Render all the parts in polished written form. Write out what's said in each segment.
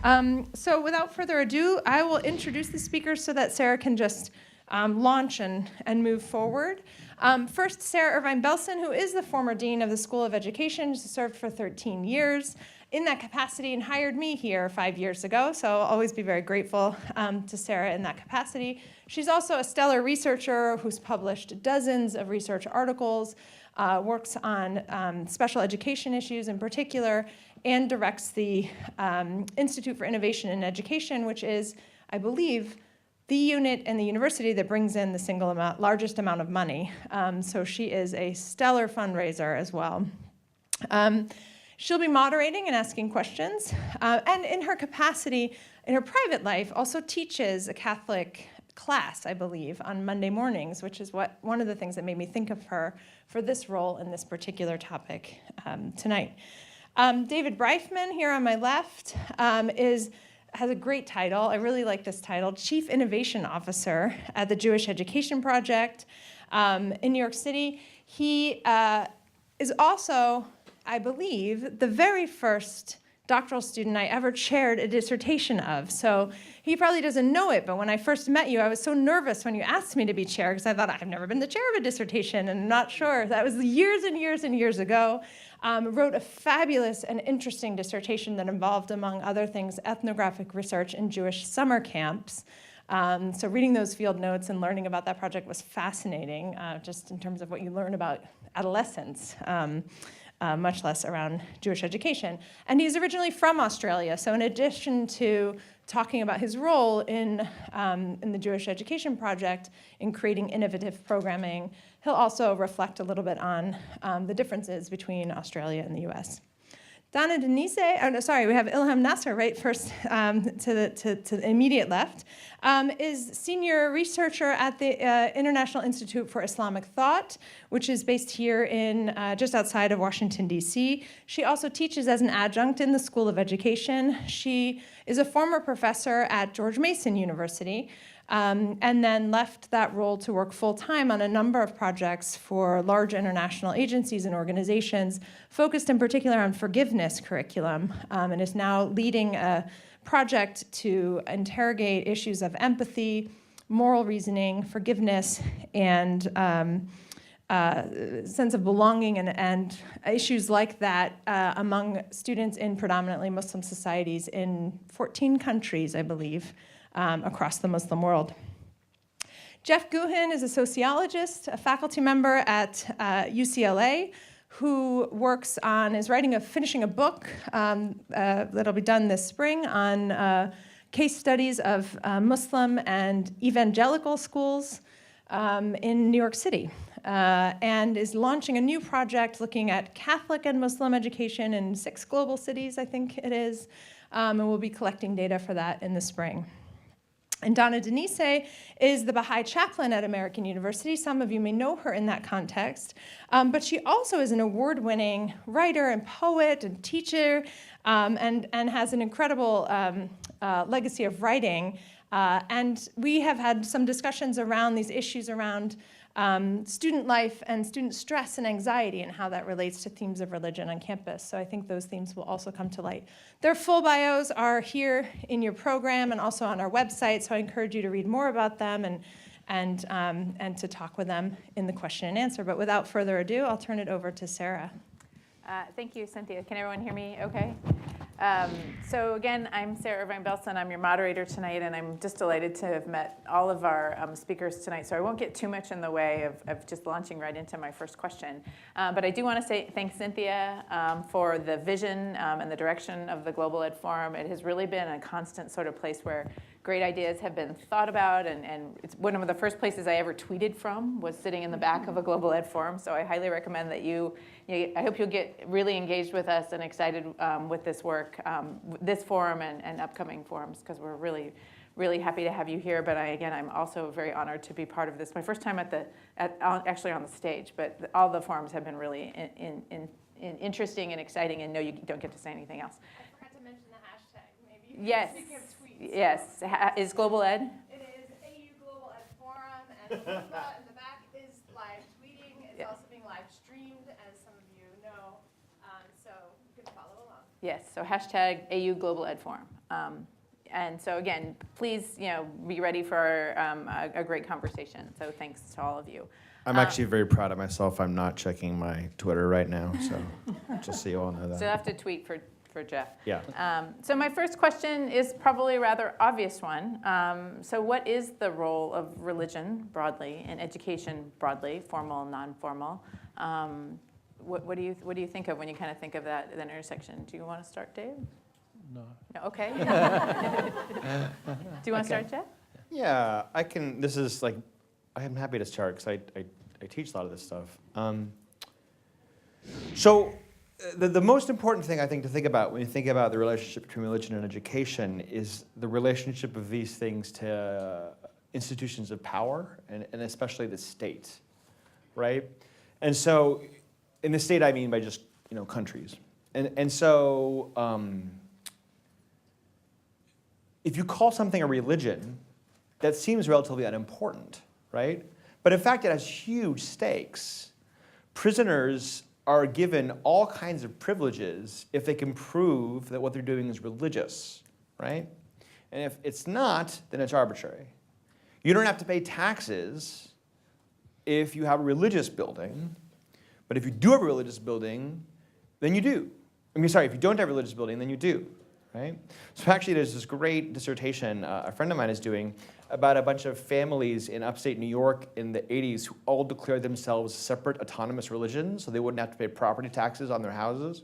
So without further ado, I will introduce the speakers so that Sara can just launch and move forward. First, Sara Irvine Belson, who is the former dean of the School of Education. She served for 13 years in that capacity and hired me here 5 years ago, so I'll always be very grateful to Sara in that capacity. She's also a stellar researcher who's published dozens of research articles, works on special education issues in particular, and directs the Institute for Innovation in Education, which is, I believe, the unit in the university that brings in the largest amount of money. So she is a stellar fundraiser as well. She'll be moderating and asking questions, and in her capacity, in her private life, also teaches a Catholic class, I believe, on Monday mornings, which is one of the things that made me think of her for this role in this particular topic tonight. David Bryfman, here on my left, has a great title. I really like this title, Chief Innovation Officer at the Jewish Education Project in New York City. He is also, I believe, the very first doctoral student I ever chaired a dissertation of. So he probably doesn't know it, but when I first met you, I was so nervous when you asked me to be chair because I thought, I've never been the chair of a dissertation and I'm not sure. That was years and years and years ago. Wrote a fabulous and interesting dissertation that involved, among other things, ethnographic research in Jewish summer camps. So reading those field notes and learning about that project was fascinating, just in terms of what you learn about adolescence. Much less around Jewish education. And he's originally from Australia, so in addition to talking about his role in the Jewish Education Project in creating innovative programming, he'll also reflect a little bit on the differences between Australia and the US. Donna Denizé, we have Ilham Nasser right first to the immediate left, is senior researcher at the International Institute for Islamic Thought, which is based here in just outside of Washington, D.C. She also teaches as an adjunct in the School of Education. She is a former professor at George Mason University, and then left that role to work full-time on a number of projects for large international agencies and organizations, focused in particular on forgiveness curriculum, and is now leading a project to interrogate issues of empathy, moral reasoning, forgiveness, and sense of belonging and issues like that among students in predominantly Muslim societies in 14 countries, I believe, across the Muslim world. Jeff Guhin is a sociologist, a faculty member at UCLA, who finishing a book that'll be done this spring on case studies of Muslim and evangelical schools in New York City, and is launching a new project looking at Catholic and Muslim education in 6 global cities, I think it is, and we'll be collecting data for that in the spring. And Donna Denizé is the Baha'i chaplain at American University. Some of you may know her in that context. But she also is an award-winning writer and poet and teacher, and has an incredible legacy of writing. And we have had some discussions around these issues around student life and student stress and anxiety and how that relates to themes of religion on campus. So I think those themes will also come to light. Their full bios are here in your program and also on our website, so I encourage you to read more about them and to talk with them in the question and answer. But without further ado, I'll turn it over to Sara. Thank you, Cynthia. Can everyone hear me okay? So again, I'm Sara Irvine Belson. I'm your moderator tonight, and I'm just delighted to have met all of our speakers tonight. So I won't get too much in the way of just launching right into my first question. But I do want to say thanks, Cynthia, for the vision and the direction of the Global Ed Forum. It has really been a constant sort of place where great ideas have been thought about, and it's one of the first places I ever tweeted from was sitting in the back of a Global Ed Forum. So I highly recommend that I hope you'll get really engaged with us and excited with this work, this forum and upcoming forums, because we're really, really happy to have you here. But I'm also very honored to be part of this. My first time actually on the stage, but all the forums have been really interesting and exciting, and no, you don't get to say anything else. I forgot to mention the hashtag. Maybe yes. Speaking of tweets. Yes. Is Global Ed? It is AU Global Ed Forum, and Lisa in the back is live tweeting. It's also being live streamed, as some of you know, so you can follow along. Yes, so hashtag AU Global Ed Forum. And so again, please, be ready for a great conversation. So thanks to all of you. I'm actually very proud of myself. I'm not checking my Twitter right now, so just so you all know that. So you'll have to tweet for Jeff. Yeah. So my first question is probably a rather obvious one. So what is the role of religion broadly and education broadly, formal, non-formal? What do you think of when you kind of think of that intersection? Do you want to start, Dave? No. No, okay. Do you want to start, Jeff? Yeah, I can. This is like, I'm happy to start because I teach a lot of this stuff. So the most important thing I think to think about when you think about the relationship between religion and education is the relationship of these things to institutions of power and especially the state, right? And so in the state I mean by just countries. And so if you call something a religion, that seems relatively unimportant, right? But in fact, it has huge stakes. Prisoners are given all kinds of privileges if they can prove that what they're doing is religious, right? And if it's not, then it's arbitrary. You don't have to pay taxes if you have a religious building, but if you do have a religious building, then you do. If you don't have a religious building, then you do, right? So actually there's this great dissertation a friend of mine is doing about a bunch of families in upstate New York in the 80s who all declared themselves separate autonomous religions so they wouldn't have to pay property taxes on their houses,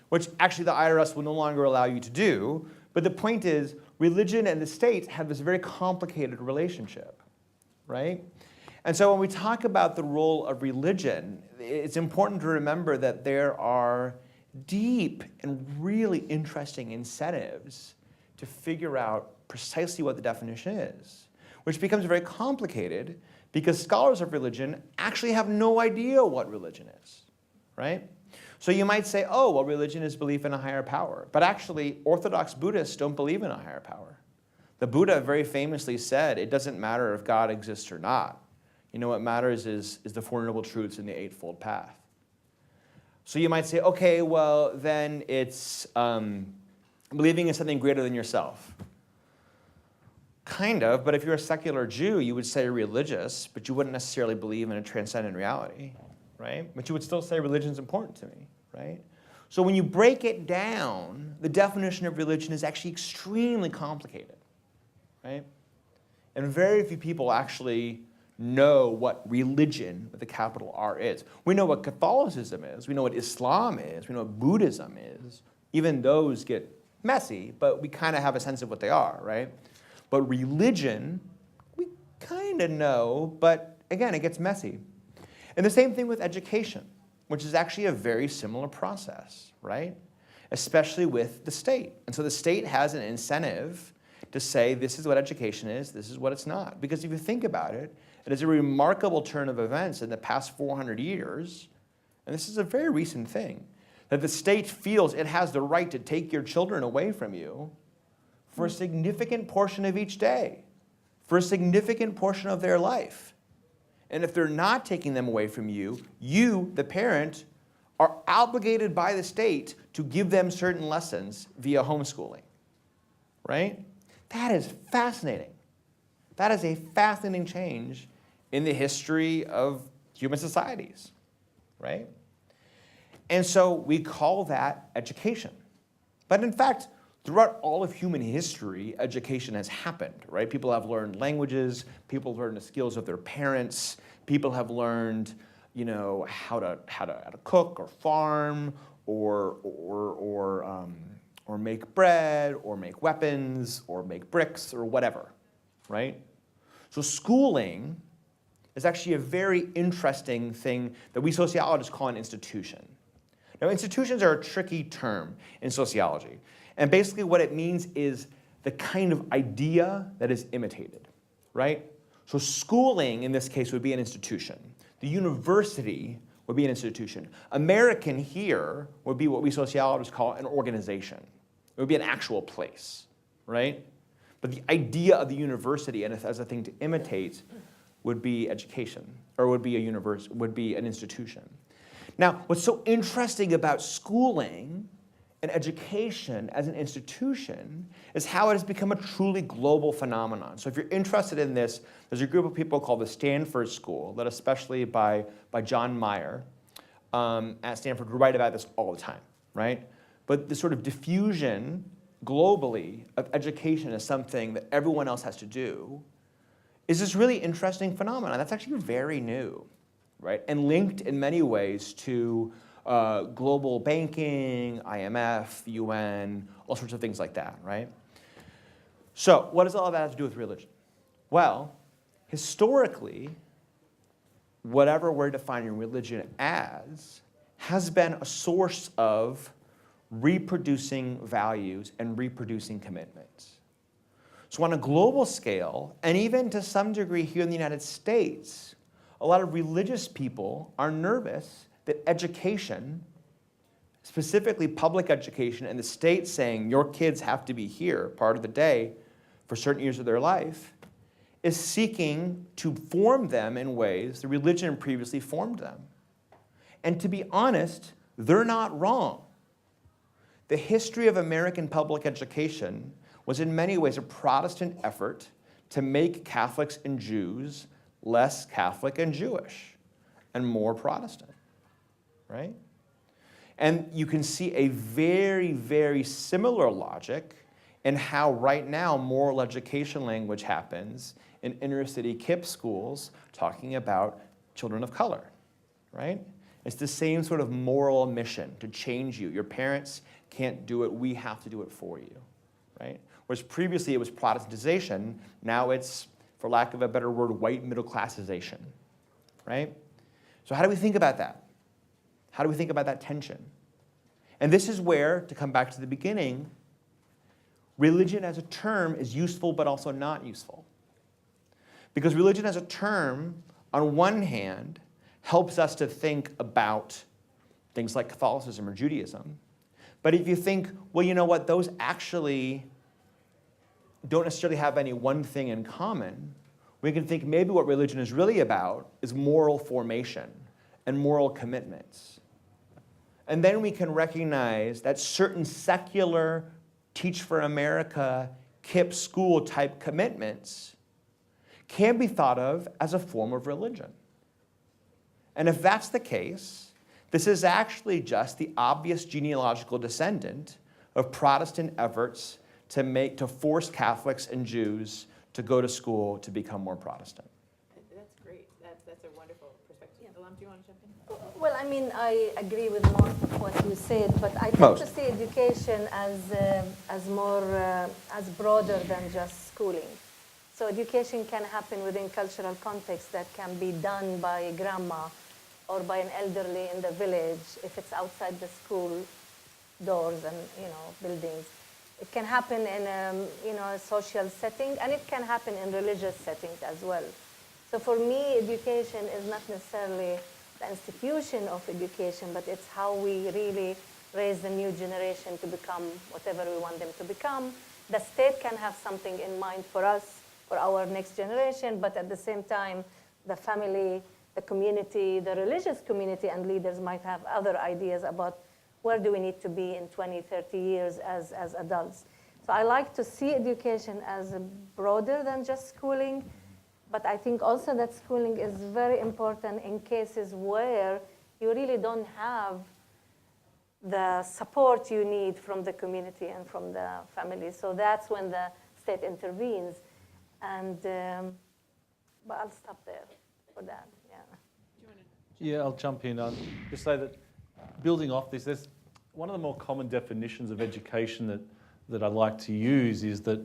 which actually the IRS will no longer allow you to do. But the point is, religion and the state have this very complicated relationship, right? And so when we talk about the role of religion, it's important to remember that there are deep and really interesting incentives to figure out precisely what the definition is, which becomes very complicated because scholars of religion actually have no idea what religion is, right? So you might say, oh, well, religion is belief in a higher power. But actually, Orthodox Buddhists don't believe in a higher power. The Buddha very famously said, it doesn't matter if God exists or not. What matters is the Four Noble Truths in the Eightfold Path. So you might say, okay, well, then it's believing in something greater than yourself. Kind of, but if you're a secular Jew, you would say religious, but you wouldn't necessarily believe in a transcendent reality, right? But you would still say religion's important to me, right? So when you break it down, the definition of religion is actually extremely complicated, right? And very few people actually know what religion with a capital R is. We know what Catholicism is. We know what Islam is. We know what Buddhism is. Even those get messy, but we kind of have a sense of what they are, right? But religion, we kind of know, but again, it gets messy. And the same thing with education, which is actually a very similar process, right? Especially with the state. And so the state has an incentive to say this is what education is, this is what it's not. Because if you think about it, it is a remarkable turn of events in the past 400 years, and this is a very recent thing, that the state feels it has the right to take your children away from you for a significant portion of each day, for a significant portion of their life. And if they're not taking them away from you, you, the parent, are obligated by the state to give them certain lessons via homeschooling, right? That is fascinating. That is a fascinating change in the history of human societies, right? And so we call that education. But in fact, throughout all of human history, education has happened, right? People have learned languages, people learn the skills of their parents, people have learned, how to cook or farm or make bread or make weapons or make bricks or whatever, right? So schooling is actually a very interesting thing that we sociologists call an institution. Now, institutions are a tricky term in sociology. And basically what it means is the kind of idea that is imitated, right? So schooling, in this case, would be an institution. The university would be an institution. American here would be what we sociologists call an organization. It would be an actual place, right? But the idea of the university and as a thing to imitate would be education, or would be an institution. Now, what's so interesting about schooling and education as an institution is how it has become a truly global phenomenon. So if you're interested in this, there's a group of people called the Stanford School, led especially by John Mayer at Stanford, who write about this all the time, right? But the sort of diffusion globally of education as something that everyone else has to do is this really interesting phenomenon that's actually very new, right? And linked in many ways to global banking, IMF, UN, all sorts of things like that, right? So what does all of that have to do with religion? Well, historically, whatever we're defining religion as has been a source of reproducing values and reproducing commitments. So on a global scale, and even to some degree here in the United States, a lot of religious people are nervous that education, specifically public education, and the state saying your kids have to be here part of the day for certain years of their life, is seeking to form them in ways the religion previously formed them. And to be honest, they're not wrong. The history of American public education was in many ways a Protestant effort to make Catholics and Jews less Catholic and Jewish and more Protestant, right? And you can see a very, very similar logic in how right now moral education language happens in inner city KIPP schools talking about children of color, right? It's the same sort of moral mission to change you. Your parents can't do it, we have to do it for you, right? Whereas previously it was Protestantization, now it's, for lack of a better word, white middle classization, right? So how do we think about that? How do we think about that tension? And this is where, to come back to the beginning, religion as a term is useful but also not useful. Because religion as a term, on one hand, helps us to think about things like Catholicism or Judaism. But if you think, well, you know what, those actually don't necessarily have any one thing in common, we can think maybe what religion is really about is moral formation and moral commitments. And then we can recognize that certain secular Teach for America, KIPP school type commitments can be thought of as a form of religion. And if that's the case, this is actually just the obvious genealogical descendant of Protestant efforts to force Catholics and Jews to go to school to become more Protestant. That's great. That's a wonderful perspective. Ilham, do you want to jump in? Well, I mean, I agree with most of what you said, but I tend Most. to see education as more as broader than just schooling. So education can happen within cultural context that can be done by a grandma or by an elderly in the village if it's outside the school doors and buildings. It can happen in a social setting, and it can happen in religious settings as well. So for me, education is not necessarily the institution of education, but it's how we really raise the new generation to become whatever we want them to become. The state can have something in mind for us, for our next generation, but at the same time, the family, the community, the religious community and leaders might have other ideas about where do we need to be in 20, 30 years as adults. So I like to see education as broader than just schooling, but I think also that schooling is very important in cases where you really don't have the support you need from the community and from the family. So that's when the state intervenes. And but I'll stop there for that. Yeah, I'll jump in. Just say that building off this, there's one of the more common definitions of education that I like to use is that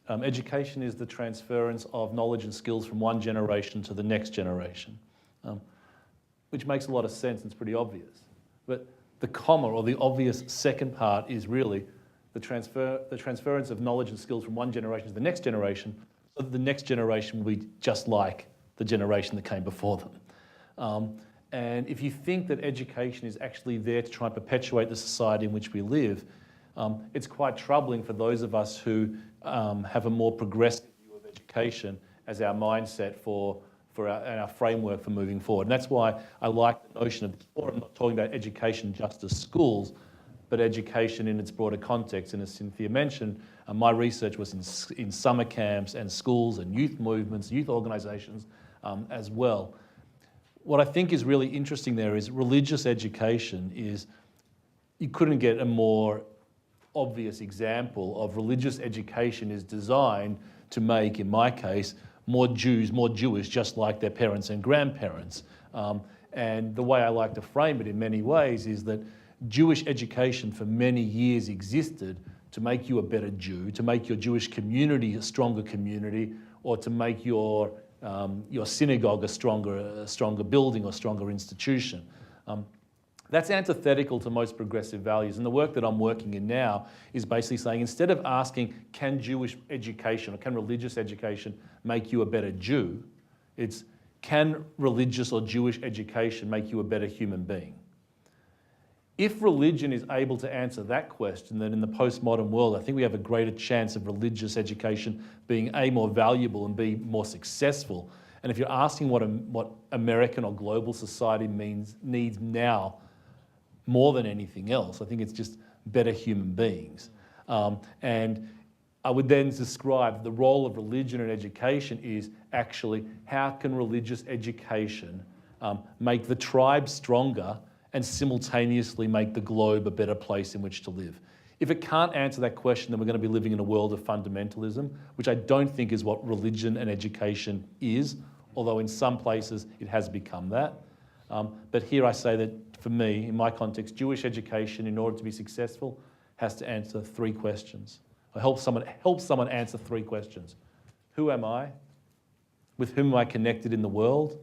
education is the transference of knowledge and skills from one generation to the next generation, which makes a lot of sense and it's pretty obvious. But the comma or the obvious second part is really the transference of knowledge and skills from one generation to the next generation, so that the next generation will be just like the generation that came before them. And if you think that education is actually there to try and perpetuate the society in which we live, it's quite troubling for those of us who have a more progressive view of education as our mindset for our framework for moving forward. And that's why I like the notion of, I'm not talking about education just as schools, but education in its broader context. And as Cynthia mentioned, my research was in summer camps and schools and youth movements, youth organisations as well. What I think is really interesting there is religious education is, you couldn't get a more obvious example of religious education is designed to make, in my case, more Jews, more Jewish, just like their parents and grandparents. And the way I like to frame it in many ways is that Jewish education for many years existed to make you a better Jew, to make your Jewish community a stronger community, or to make your synagogue a stronger building or stronger institution. That's antithetical to most progressive values. And the work that I'm working in now is basically saying, instead of asking, can Jewish education or can religious education make you a better Jew, it's, can religious or Jewish education make you a better human being? If religion is able to answer that question, then in the postmodern world, I think we have a greater chance of religious education being A, more valuable, and B, more successful. And if you're asking what American or global society needs now more than anything else, I think it's just better human beings. And I would then describe the role of religion and education is actually, how can religious education make the tribe stronger and simultaneously make the globe a better place in which to live? If it can't answer that question, then we're going to be living in a world of fundamentalism, which I don't think is what religion and education is, although in some places it has become that. But here I say that, for me, in my context, Jewish education, in order to be successful, has to answer 3 questions. Or help someone answer 3 questions. Who am I? With whom am I connected in the world?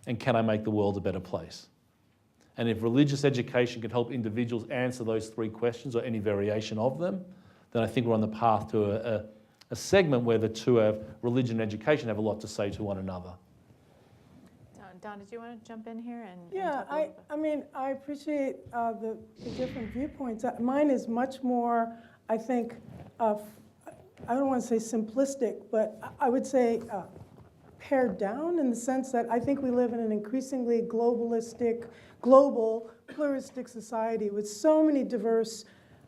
And can I make the world a better place? And if religious education can help individuals answer those 3 questions, or any variation of them, then I think we're on the path to a segment where the two of religion and education have a lot to say to one another. Don, did you want to jump in here? Yeah, I mean, I appreciate the different viewpoints. Mine is much more, I think, I don't want to say simplistic, but I would say pared down, in the sense that I think we live in an increasingly globalistic, global, pluralistic society with so many diverse,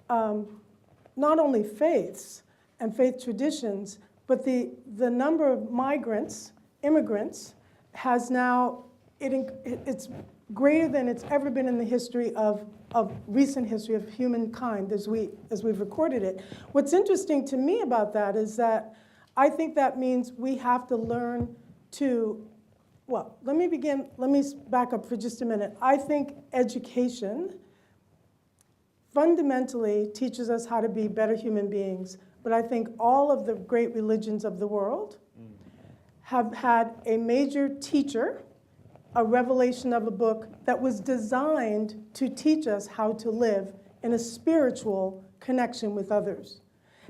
not only faiths and faith traditions, but the number of migrants, immigrants, has now, it's greater than it's ever been in the history of recent history of humankind as we've recorded it. What's interesting to me about that is that I think that means we have to learn to, well, let me back up for just a minute. I think education fundamentally teaches us how to be better human beings, but I think all of the great religions of the world have had a major teacher, a revelation of a book that was designed to teach us how to live in a spiritual connection with others.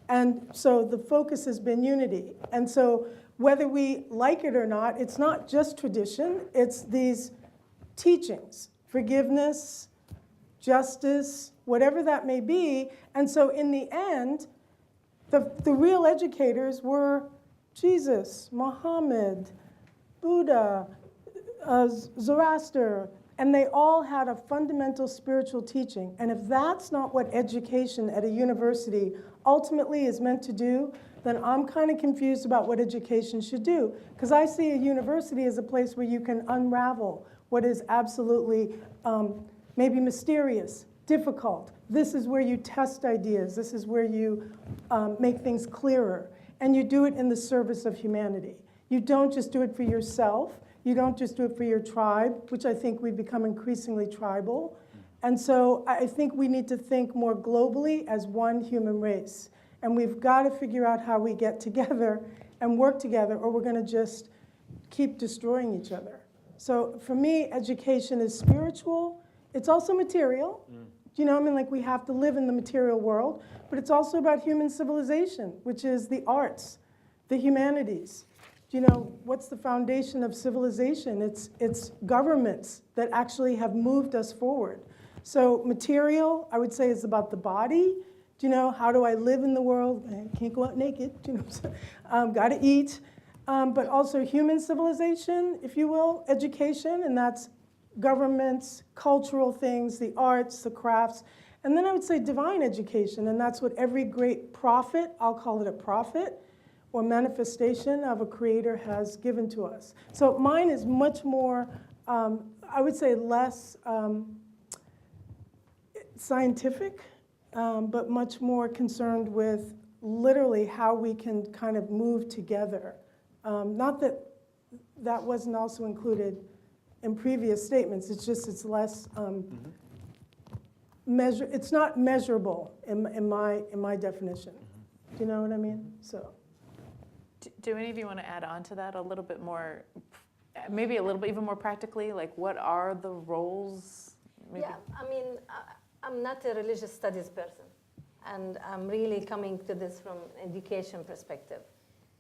And so the focus has been unity. And so whether we like it or not, it's not just tradition, it's these teachings, forgiveness, justice, whatever that may be. And so in the end, the real educators were Jesus, Muhammad, Buddha, Zoroaster, and they all had a fundamental spiritual teaching. And if that's not what education at a university ultimately is meant to do, then I'm kind of confused about what education should do. Because I see a university as a place where you can unravel what is absolutely maybe mysterious, difficult. This is where you test ideas. This is where you make things clearer. And you do it in the service of humanity. You don't just do it for yourself. You don't just do it for your tribe, which I think we've become increasingly tribal. And so I think we need to think more globally as one human race. And we've got to figure out how we get together and work together, or we're going to just keep destroying each other. So for me, education is spiritual. It's also material. You know, I mean, like, we have to live in the material world, but it's also about human civilization, which is the arts, the humanities. You know, what's the foundation of civilization? It's governments that actually have moved us forward. So material, I would say, is about the body. You know, how do I live in the world? I can't go out naked, you know, got to eat. But also human civilization, if you will, education, and that's governments, cultural things, the arts, the crafts. And then I would say divine education, and that's what every great prophet, I'll call it a prophet, or manifestation of a creator has given to us. So mine is much more, I would say less scientific, but much more concerned with literally how we can kind of move together. Not that that wasn't also included in previous statements, it's just it's less, it's not measurable in my definition. Do you know what I mean? So. Do any of you want to add on to that a little bit more, maybe a little bit even more practically? Like, what are the roles? Maybe? Yeah, I mean, I'm not a religious studies person, and I'm really coming to this from an education perspective.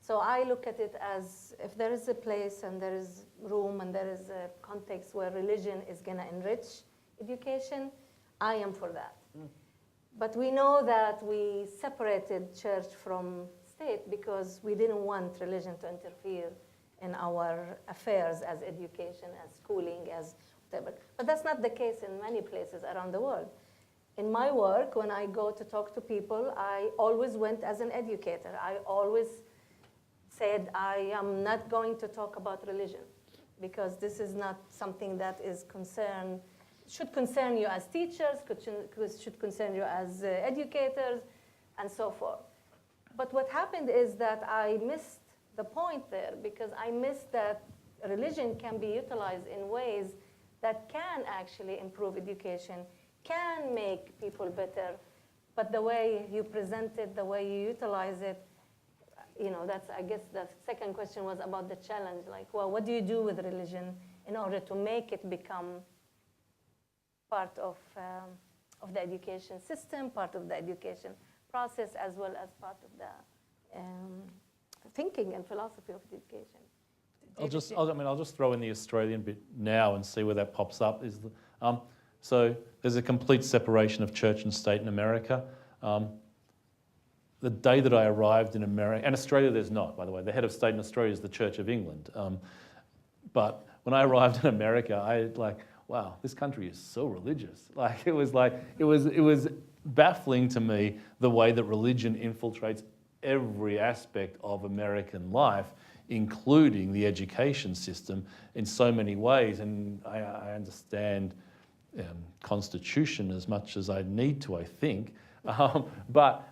So I look at it as if there is a place and there is room and there is a context where religion is going to enrich education, I am for that. But we know that we separated church from state because we didn't want religion to interfere in our affairs as education, as schooling, as whatever. But that's not the case in many places around the world. In my work, when I go to talk to people, I always went as an educator. I always said, I am not going to talk about religion because this is not something that is should concern you as teachers, should concern you as educators, and so forth. But what happened is that I missed the point there because I missed that religion can be utilized in ways that can actually improve education, can make people better, but the way you present it, the way you utilize it, that's, I guess the second question was about the challenge, like, well, what do you do with religion in order to make it become part of the education system, part of the education process, as well as part of the thinking and philosophy of education. I'll just throw in the Australian bit now and see where that pops up. So there's a complete separation of church and state in America. The day that I arrived in America, and Australia there's not, by the way, the head of state in Australia is the Church of England. But when I arrived in America, I wow, this country is so religious. It was baffling to me the way that religion infiltrates every aspect of American life, including the education system in so many ways. And I understand Constitution as much as I need to, I think. But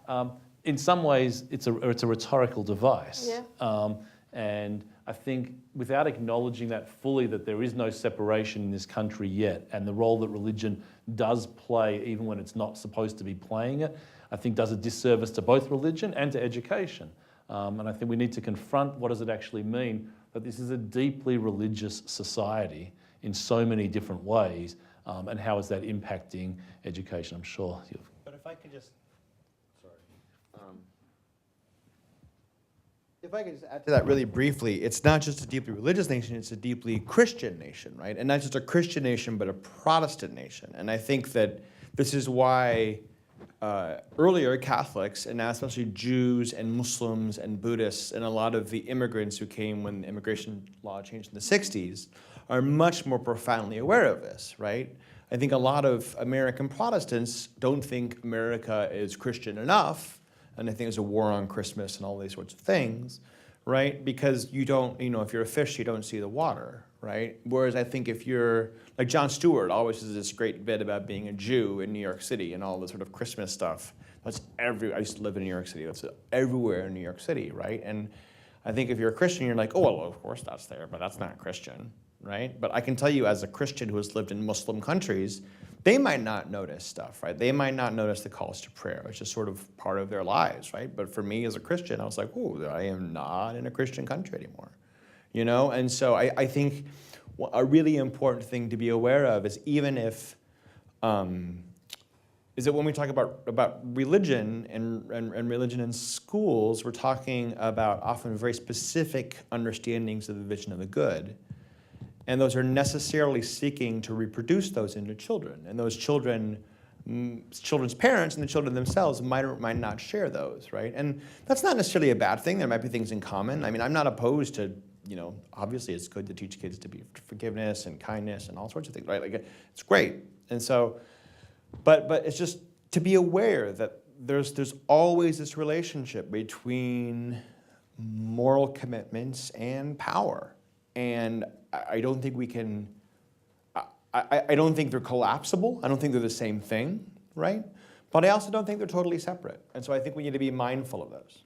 in some ways, it's a rhetorical device. Yeah. And I think without acknowledging that fully, that there is no separation in this country yet, and the role that religion does play, even when it's not supposed to be playing it, I think does a disservice to both religion and to education. And I think we need to confront what does it actually mean that this is a deeply religious society in so many different ways, and how is that impacting education? I'm sure you've... But if I could just, if I could just add to that really briefly, it's not just a deeply religious nation, it's a deeply Christian nation, right? And not just a Christian nation, but a Protestant nation. And I think that this is why earlier Catholics, and now especially Jews and Muslims and Buddhists and a lot of the immigrants who came when the immigration law changed in the 60s, are much more profoundly aware of this, right? I think a lot of American Protestants don't think America is Christian enough, and I think there's a war on Christmas and all these sorts of things, right? Because you don't, if you're a fish, you don't see the water, right? Whereas I think if you're, like Jon Stewart always does this great bit about being a Jew in New York City and all the sort of Christmas stuff. That's I used to live in New York City. That's everywhere in New York City, right? And I think if you're a Christian, you're like, oh, well, of course that's there, but that's not Christian, right? But I can tell you as a Christian who has lived in Muslim countries, they might not notice stuff, right? They might not notice the calls to prayer. It's just sort of part of their lives, right? But for me as a Christian, I was like, oh, I am not in a Christian country anymore, And so I think a really important thing to be aware of is even if, is that when we talk about religion and religion in schools, we're talking about often very specific understandings of the vision of the good. And those are necessarily seeking to reproduce those into children. And those children's parents and the children themselves might or might not share those, right? And that's not necessarily a bad thing. There might be things in common. I mean, I'm not opposed to, obviously it's good to teach kids to be forgiveness and kindness and all sorts of things, right? Like, it's great. And so, but it's just, to be aware that there's always this relationship between moral commitments and power. And I don't think we can, I don't think they're collapsible. I don't think they're the same thing, right? But I also don't think they're totally separate. And so I think we need to be mindful of those.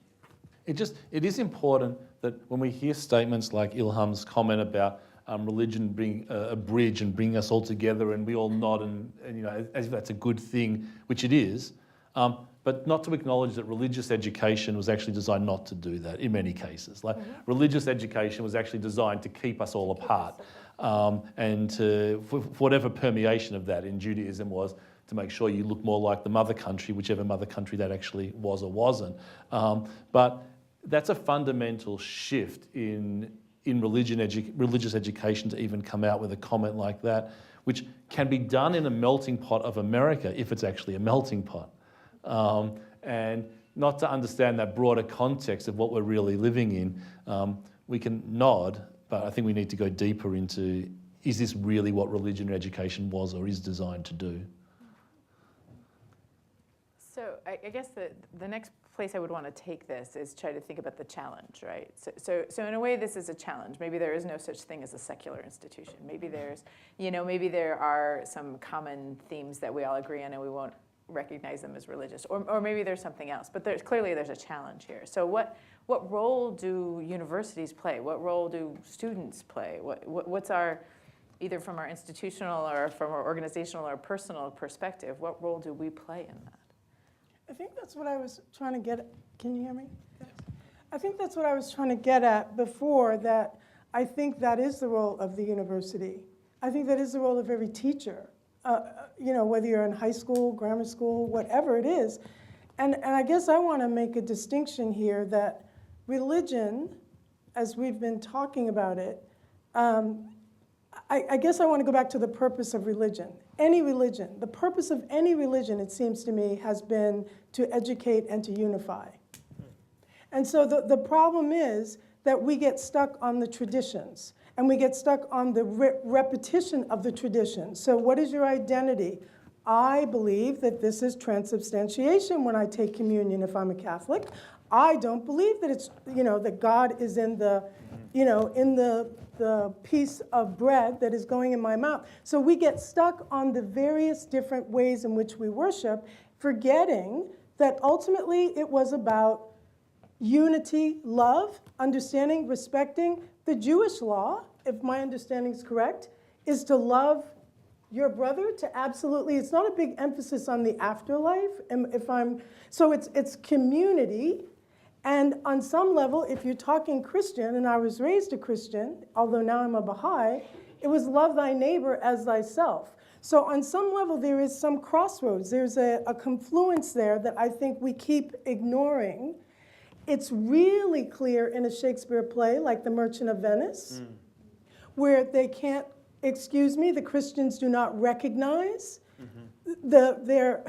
It is important that when we hear statements like Ilham's comment about religion being a bridge and bringing us all together, and we all nod and as if that's a good thing, which it is, but not to acknowledge that religious education was actually designed not to do that in many cases. Like religious education was actually designed to keep us all apart, and for whatever permeation of that in Judaism was, to make sure you look more like the mother country, whichever mother country that actually was or wasn't. But that's a fundamental shift in religious education to even come out with a comment like that, which can be done in a melting pot of America if it's actually a melting pot. And not to understand that broader context of what we're really living in, we can nod, but I think we need to go deeper into, is this really what religion education was or is designed to do? So I guess the next place I would want to take this is try to think about the challenge, right? So in a way, this is a challenge. Maybe there is no such thing as a secular institution. Maybe maybe there are some common themes that we all agree on and we won't recognize them as religious, or maybe there's something else. But clearly there's a challenge here. So what role do universities play? What role do students play? What's our, either from our institutional or from our organizational or personal perspective, what role do we play in that? I think that's what I was trying to get at. Can you hear me? Yes. I think that's what I was trying to get at before, that I think that is the role of the university. I think that is the role of every teacher, whether you're in high school, grammar school, whatever it is. And I guess I want to make a distinction here that religion, as we've been talking about it, I guess I want to go back to the purpose of religion. Any religion, the purpose of any religion, it seems to me, has been to educate and to unify. And so the problem is that we get stuck on the traditions, and we get stuck on the repetition of the tradition. So what is your identity? I believe that this is transubstantiation when I take communion if I'm a Catholic. I don't believe that it's, that God is in the, in the piece of bread that is going in my mouth. So we get stuck on the various different ways in which we worship, forgetting that ultimately it was about unity, love, understanding, respecting. The Jewish law, if my understanding is correct, is to love your brother, to absolutely, it's not a big emphasis on the afterlife. So it's community. And on some level, if you're talking Christian, and I was raised a Christian, although now I'm a Baha'i, it was love thy neighbor as thyself. So on some level, there is some crossroads. There's a confluence there that I think we keep ignoring. It's really clear in a Shakespeare play like The Merchant of Venice, where they can't, the Christians do not recognize their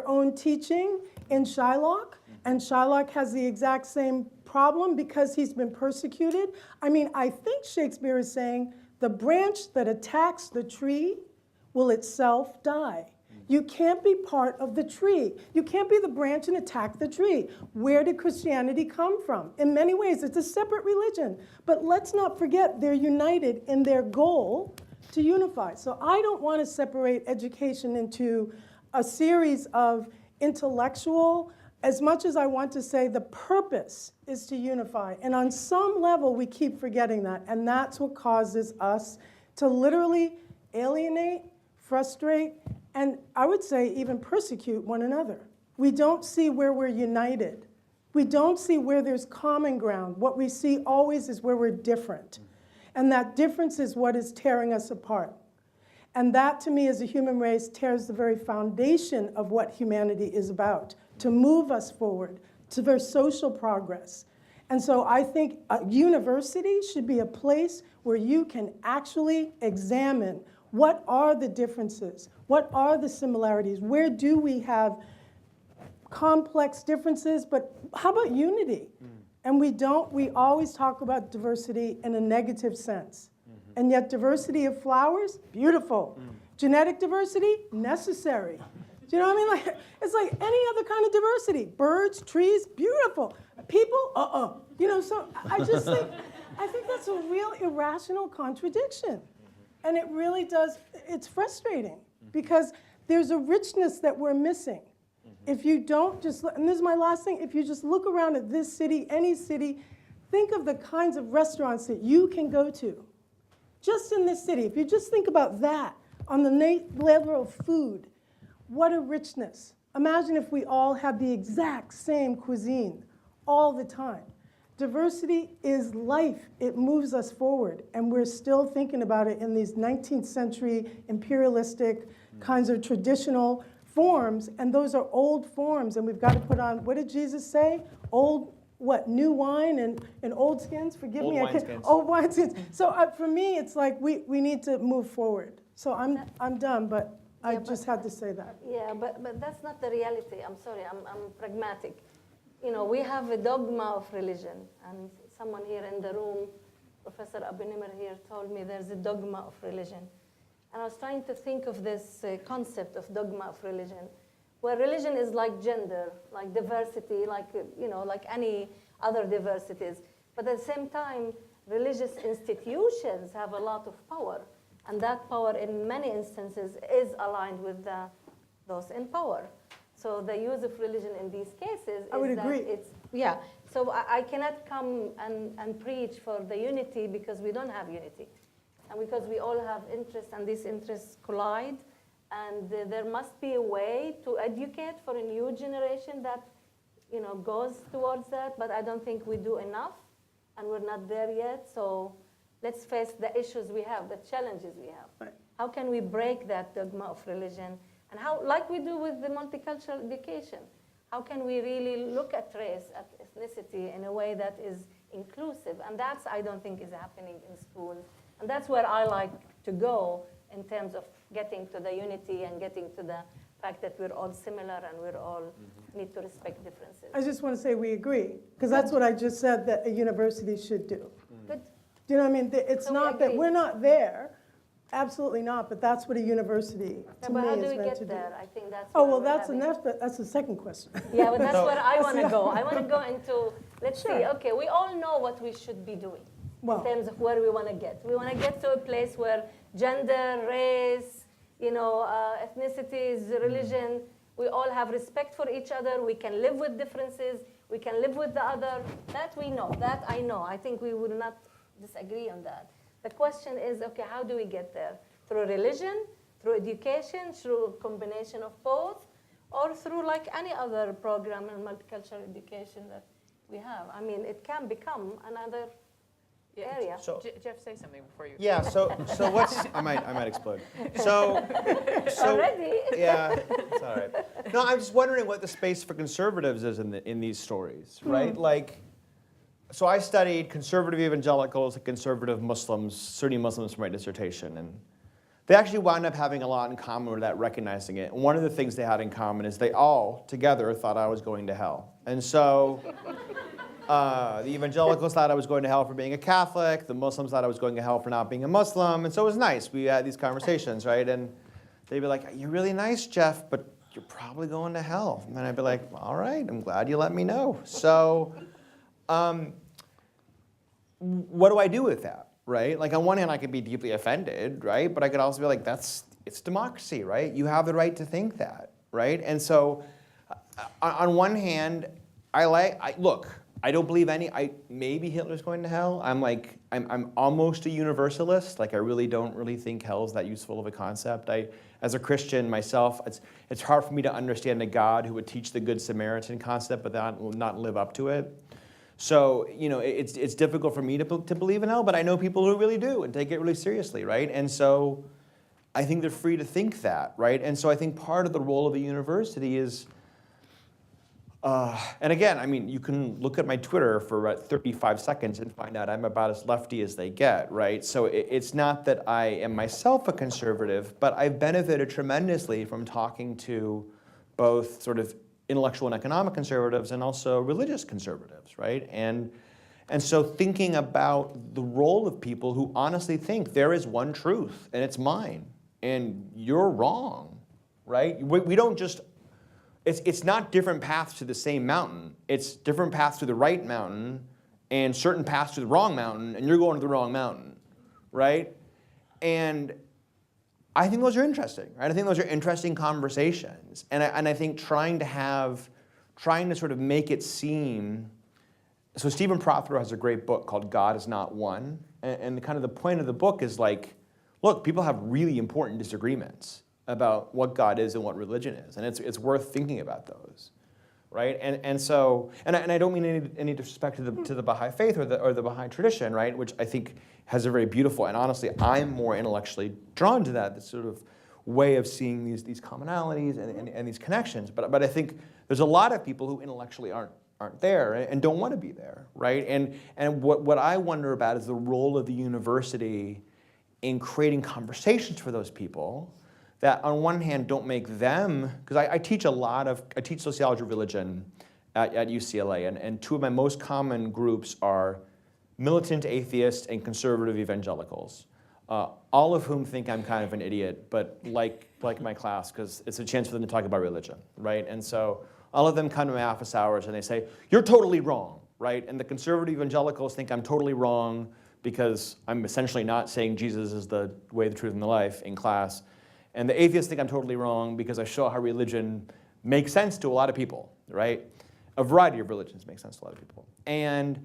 own teaching in Shylock. And Shylock has the exact same problem because he's been persecuted. I mean, I think Shakespeare is saying the branch that attacks the tree will itself die. You can't be part of the tree. You can't be the branch and attack the tree. Where did Christianity come from? In many ways, it's a separate religion. But let's not forget they're united in their goal to unify. So I don't want to separate education into a series of intellectual, as much as I want to say the purpose is to unify. And on some level, we keep forgetting that. And that's what causes us to literally alienate, frustrate, and I would say even persecute one another. We don't see where we're united. We don't see where there's common ground. What we see always is where we're different. And that difference is what is tearing us apart. And that, to me, as a human race, tears the very foundation of what humanity is about, to move us forward, to their social progress. And so I think a university should be a place where you can actually examine what are the differences, what are the similarities, where do we have complex differences, but how about unity? And we always talk about diversity in a negative sense. And yet diversity of flowers, beautiful. Genetic diversity, necessary. Do you know what I mean? Like, it's like any other kind of diversity. Birds, trees, beautiful. People, You know, so I just think, I think that's a real irrational contradiction. And it really does, it's frustrating because there's a richness that we're missing. If you don't just, and this is my last thing, if you just look around at this city, any city, think of the kinds of restaurants that you can go to. Just in this city, if you just think about that on the level of food, what a richness. Imagine if we all had the exact same cuisine all the time. Diversity is life. It moves us forward. And we're still thinking about it in these 19th century imperialistic kinds of traditional forms. And those are old forms. And we've got to put on, what did Jesus say? Old, what, new wine and old skins? Forgive Old me. wineskins. Old wineskins. So for me, it's like we need to move forward. So I'm done, but I just had to say that. Yeah, but that's not the reality. I'm sorry, I'm pragmatic. You know, we have a dogma of religion, and someone here in the room, Professor Abunimar here, told me there's a dogma of religion. And I was trying to think of this concept of dogma of religion, where religion is like gender, like diversity, like, you know, like any other diversities. But at the same time, religious institutions have a lot of power. And that power, in many instances, is aligned with those in power. So the use of religion in these cases is I would agree. Yeah, so I cannot come and preach for the unity because we don't have unity. And because we all have interests, and these interests collide. And there must be a way to educate for a new generation that, you know, goes towards that. But I don't think we do enough, and we're not there yet. So let's face the issues we have, the challenges we have. Right. How can we break that dogma of religion? And how, like we do with the multicultural education, how can we really look at race, at ethnicity in a way that is inclusive? And that's, I don't think, is happening in schools. And that's where I like to go in terms of getting to the unity and getting to the fact that we're all similar and we're all need to respect differences. I just want to say we agree, because that's what I just said that a university should do. Good. Do you know what I mean? It's So we not that agree. we're not there, absolutely not, but that's what a university, Yeah, to but me, how is do we meant get to do. there? I think that's Oh, where well, we're that's the second question. Yeah, but that's So- where I want to go. I want to go into, let's see, Sure. okay, we all know what we should be doing Well, in terms of where we want to get. We want to get to a place where gender, race, you know, ethnicities, religion, we all have respect for each other. We can live with differences. We can live with the other. That we know. That I know. I think we would not disagree on that. The question is, okay, how do we get there? Through religion, through education, through a combination of both, or through like any other program in multicultural education that we have? I mean, it can become another area. So, Jeff, say something before you. yeah, so what's, I might explode. So Already? yeah, it's all right. No, I'm just wondering what the space for conservatives is in these stories, right? Like, so I studied conservative evangelicals and conservative Muslims, Sunni Muslims for my dissertation, and they actually wound up having a lot in common without recognizing it. And one of the things they had in common is they all together thought I was going to hell. And so the evangelicals thought I was going to hell for being a Catholic. The Muslims thought I was going to hell for not being a Muslim. And so it was nice. We had these conversations, right? And they'd be like, "You're really nice, Jeff, but you're probably going to hell." And then I'd be like, "All right, I'm glad you let me know." So what do I do with that, right? Like on one hand, I could be deeply offended, right? But I could also be like, it's democracy, right? You have the right to think that, right? And so on one hand, look, I don't believe maybe Hitler's going to hell. I'm almost a universalist. Like I really don't think hell's that useful of a concept. As a Christian myself, it's hard for me to understand a God who would teach the Good Samaritan concept but not live up to it. So, you know, it's difficult for me to believe in hell, but I know people who really do and take it really seriously, right? And so I think they're free to think that, right? And so I think part of the role of a university is, and again, I mean, you can look at my Twitter for 35 seconds and find out I'm about as lefty as they get, right? So it's not that I am myself a conservative, but I've benefited tremendously from talking to both sort of intellectual and economic conservatives and also religious conservatives, right? And so thinking about the role of people who honestly think there is one truth and it's mine and you're wrong, right? We don't just, it's not different paths to the same mountain. It's different paths to the right mountain and certain paths to the wrong mountain, and you're going to the wrong mountain, right? And I think those are interesting, right? I think those are interesting conversations. And I think trying to sort of make it seem, so Stephen Prothero has a great book called God Is Not One. And kind of the point of the book is like, look, people have really important disagreements about what God is and what religion is. And it's worth thinking about those, right? And so, and I don't mean any disrespect to the Baha'i faith or the Baha'i tradition, right? Which I think has a very beautiful, and honestly, I'm more intellectually drawn to that, this sort of way of seeing these commonalities and these connections. But I think there's a lot of people who intellectually aren't there and don't want to be there, right? And what I wonder about is the role of the university in creating conversations for those people that on one hand don't make them, because I teach sociology of religion at UCLA, and two of my most common groups are militant atheists and conservative evangelicals, all of whom think I'm kind of an idiot, but like my class, because it's a chance for them to talk about religion, right? And so all of them come to my office hours and they say, you're totally wrong, right? And the conservative evangelicals think I'm totally wrong because I'm essentially not saying Jesus is the way, the truth, and the life in class. And the atheists think I'm totally wrong because I show how religion makes sense to a lot of people, right? A variety of religions make sense to a lot of people. And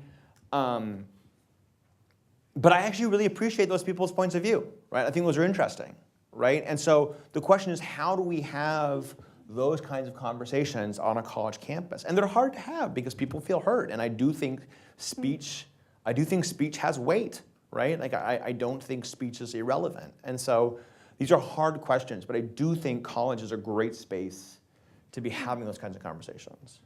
but I actually really appreciate those people's points of view, right? I think those are interesting, right? And so the question is, how do we have those kinds of conversations on a college campus? And they're hard to have because people feel hurt. And I do think speech has weight, right? Like I don't think speech is irrelevant. And so these are hard questions, but I do think college is a great space to be having those kinds of conversations.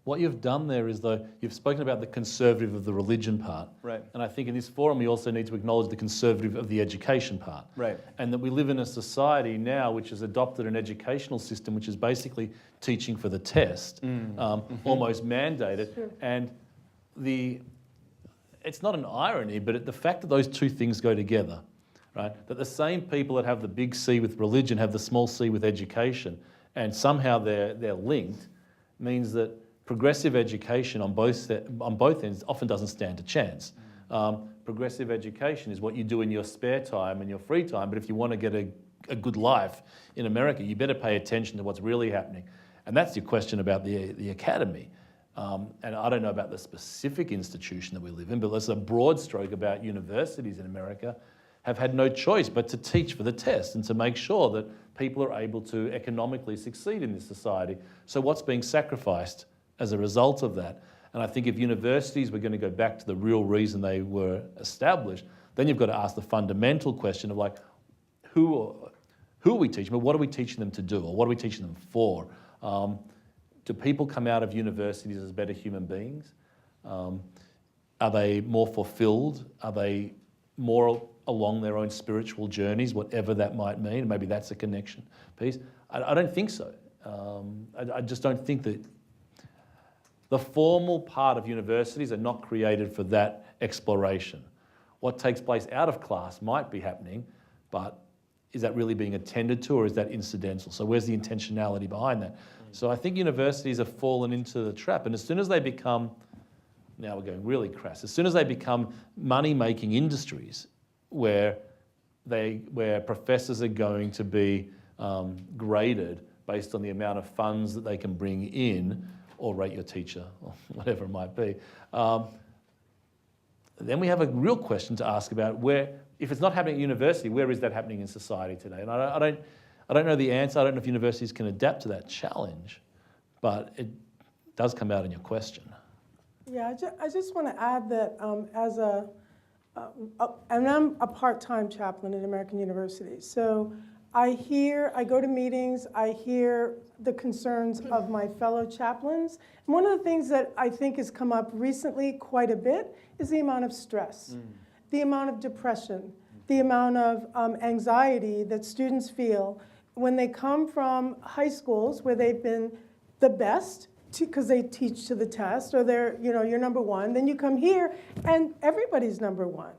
What you've done there is, though, you've spoken about the conservative of the religion part. Right. And I think in this forum we also need to acknowledge the conservative of the education part. Right. And that we live in a society now which has adopted an educational system which is basically teaching for the test, almost mandated. Sure. And it's not an irony, but the fact that those two things go together, right? That the same people that have the big C with religion have the small c with education, and somehow they're linked, means that progressive education on both ends often doesn't stand a chance. Progressive education is what you do in your spare time and your free time, but if you want to get a good life in America, you better pay attention to what's really happening. And that's your question about the academy. And I don't know about the specific institution that we live in, but there's a broad stroke about universities in America have had no choice but to teach for the test and to make sure that people are able to economically succeed in this society. So what's being sacrificed as a result of that? And I think if universities were going to go back to the real reason they were established, then you've got to ask the fundamental question of like, who are we teaching, but what are we teaching them to do, or what are we teaching them for? Do people come out of universities as better human beings? Are they more fulfilled? Are they more along their own spiritual journeys, whatever that might mean? Maybe that's a connection piece. I don't think so. I just don't think that the formal part of universities are not created for that exploration. What takes place out of class might be happening, but is that really being attended to, or is that incidental? So where's the intentionality behind that? So I think universities have fallen into the trap, and as soon as they become, now we're going really crass, as soon as they become money-making industries where professors are going to be graded based on the amount of funds that they can bring in, or rate your teacher, or whatever it might be, then we have a real question to ask about where, if it's not happening at university, where is that happening in society today? And I don't know the answer. I don't know if universities can adapt to that challenge, but it does come out in your question. Yeah, I just want to add that and I'm a part-time chaplain at American University, so I go to meetings, I hear the concerns of my fellow chaplains. And one of the things that I think has come up recently quite a bit is the amount of stress, the amount of depression, the amount of anxiety that students feel when they come from high schools where they've been the best because they teach to the test, or you're number one. Then you come here and everybody's number one.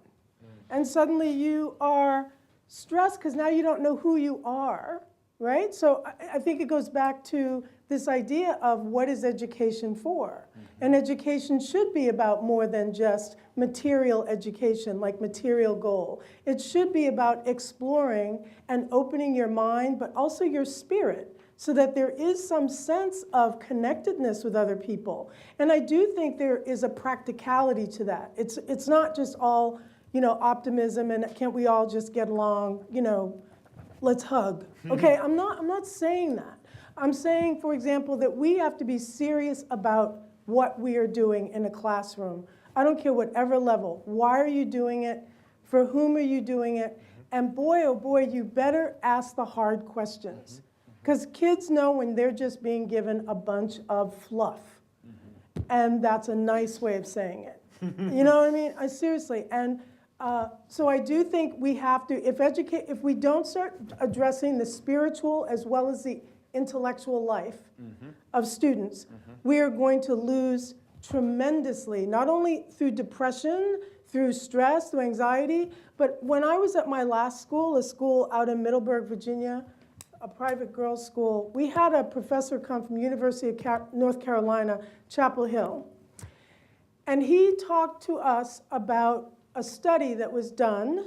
And suddenly you are stressed because now you don't know who you are, right? So I think it goes back to this idea of what is education for? And education should be about more than just material education, like material goal. It should be about exploring and opening your mind, but also your spirit, so that there is some sense of connectedness with other people. And I do think there is a practicality to that. It's not just all, optimism and can't we all just get along, let's hug. Okay, I'm not saying that. I'm saying, for example, that we have to be serious about what we are doing in a classroom. I don't care whatever level. Why are you doing it? For whom are you doing it? And boy, oh boy, you better ask the hard questions. Because kids know when they're just being given a bunch of fluff. And that's a nice way of saying it. You know what I mean? Seriously. And so I do think we have to, if we don't start addressing the spiritual as well as the intellectual life of students, we are going to lose tremendously, not only through depression, through stress, through anxiety, but when I was at my last school, a school out in Middleburg, Virginia, a private girls' school, we had a professor come from University of North Carolina, Chapel Hill. And he talked to us about a study that was done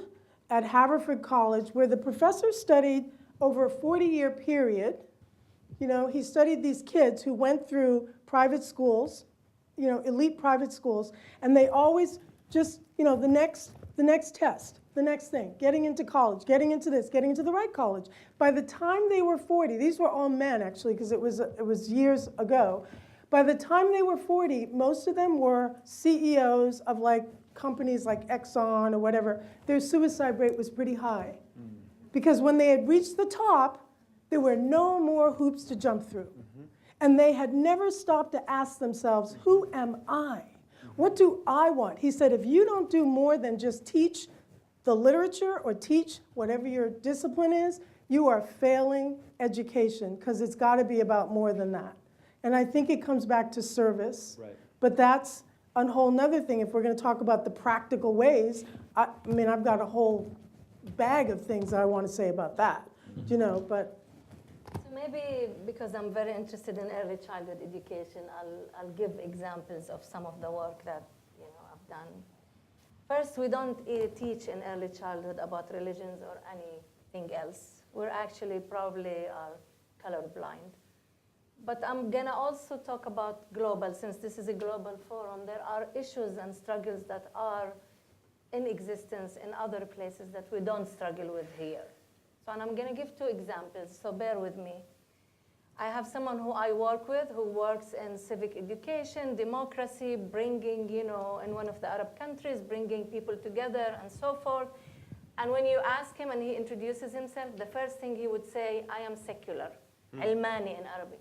at Haverford College where the professor studied over a 40-year period. He studied these kids who went through private schools, elite private schools, and they always just, the next test, the next thing, getting into college, getting into this, getting into the right college. By the time they were 40, these were all men actually, because it was years ago. By the time they were 40, most of them were CEOs of companies like Exxon or whatever. Their suicide rate was pretty high. Because when they had reached the top, there were no more hoops to jump through. And they had never stopped to ask themselves, who am I? What do I want? He said, if you don't do more than just teach the literature or teach whatever your discipline is, you are failing education, because it's got to be about more than that. And I think it comes back to service. Right. But that's a whole nother thing. If we're going to talk about the practical ways, I've got a whole bag of things that I want to say about that, but. So maybe because I'm very interested in early childhood education, I'll give examples of some of the work that I've done. First, we don't teach in early childhood about religions or anything else. We're actually probably are colorblind. But I'm going to also talk about global, since this is a global forum. There are issues and struggles that are in existence in other places that we don't struggle with here. So, and I'm going to give 2 examples, so bear with me. I have someone who I work with who works in civic education, democracy, bringing, in one of the Arab countries, bringing people together and so forth. And when you ask him and he introduces himself, the first thing he would say, I am secular, Almani in Arabic.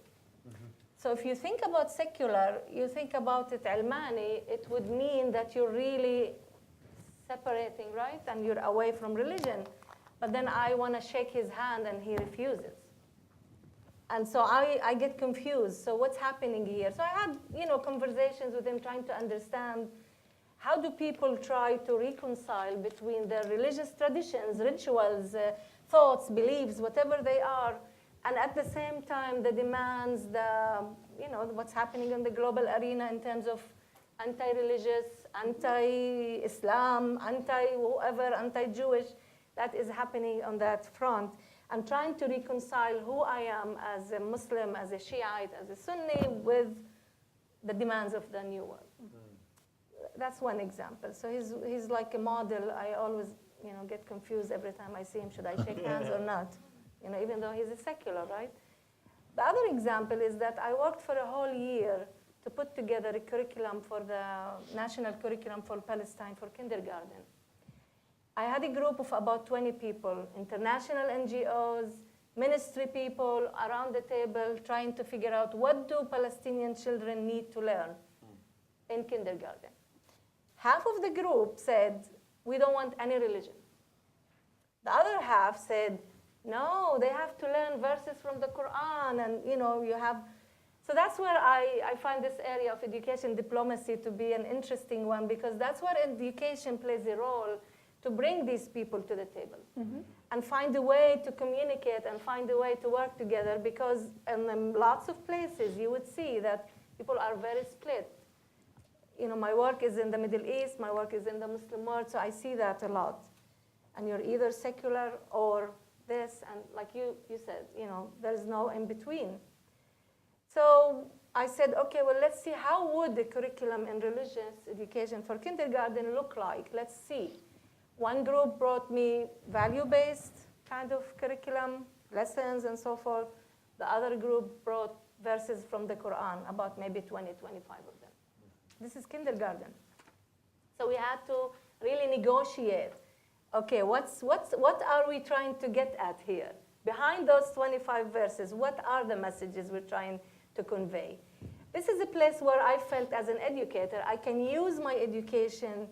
So if you think about secular, you think about it Almani, it would mean that you're really separating, right? And you're away from religion. But then I want to shake his hand and he refuses. And so I get confused. So what's happening here? So I had, conversations with him trying to understand how do people try to reconcile between their religious traditions, rituals, thoughts, beliefs, whatever they are, and at the same time the demands, what's happening in the global arena in terms of anti-religious, anti-Islam, anti-whoever, anti-Jewish, that is happening on that front. I'm trying to reconcile who I am as a Muslim, as a Shiite, as a Sunni with the demands of the new world. That's one example. So he's like a model. I always get confused every time I see him. Should I shake hands or not? Even though he's a secular, right? The other example is that I worked for a whole year to put together a curriculum for the national curriculum for Palestine for kindergarten. I had a group of about 20 people, international NGOs, ministry people around the table trying to figure out what do Palestinian children need to learn in kindergarten. Half of the group said, we don't want any religion. The other half said, no, they have to learn verses from the Quran, and you have. So that's where I find this area of education diplomacy to be an interesting one, because that's where education plays a role to bring these people to the table. and find a way to communicate and find a way to work together, because in lots of places you would see that people are very split. You know, my work is in the Middle East, my work is in the Muslim world, so I see that a lot. And you're either secular or this, and like you said, you know, there's no in between. So I said, okay, well, let's see, how would the curriculum in religious education for kindergarten look like? Let's see. One group brought me value-based kind of curriculum, lessons and so forth. The other group brought verses from the Quran, about maybe 20, 25 of them. This is kindergarten. So we had to really negotiate. Okay, what are we trying to get at here? Behind those 25 verses, what are the messages we're trying to convey? This is a place where I felt as an educator, I can use my education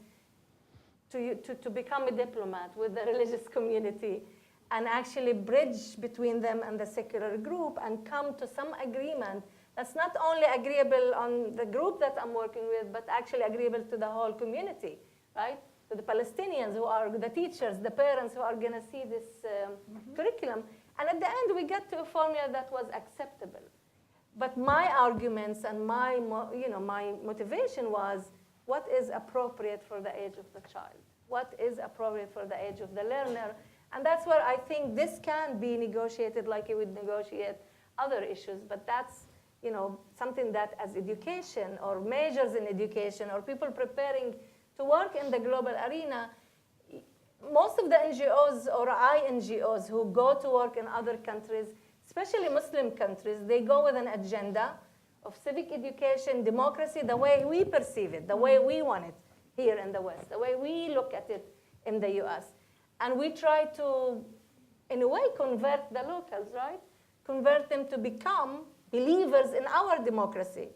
to become a diplomat with the religious community and actually bridge between them and the secular group and come to some agreement that's not only agreeable on the group that I'm working with, but actually agreeable to the whole community, right? To the Palestinians who are the teachers, the parents who are going to see this curriculum. And at the end, we got to a formula that was acceptable. But my arguments and my motivation was, what is appropriate for the age of the child? What is appropriate for the age of the learner? And that's where I think this can be negotiated like you would negotiate other issues. But that's something that as education or majors in education or people preparing to work in the global arena, most of the NGOs or INGOs who go to work in other countries, especially Muslim countries, they go with an agenda of civic education, democracy, the way we perceive it, the way we want it here in the West, the way we look at it in the US. And we try to, in a way, convert the locals, right? Convert them to become believers in our democracy,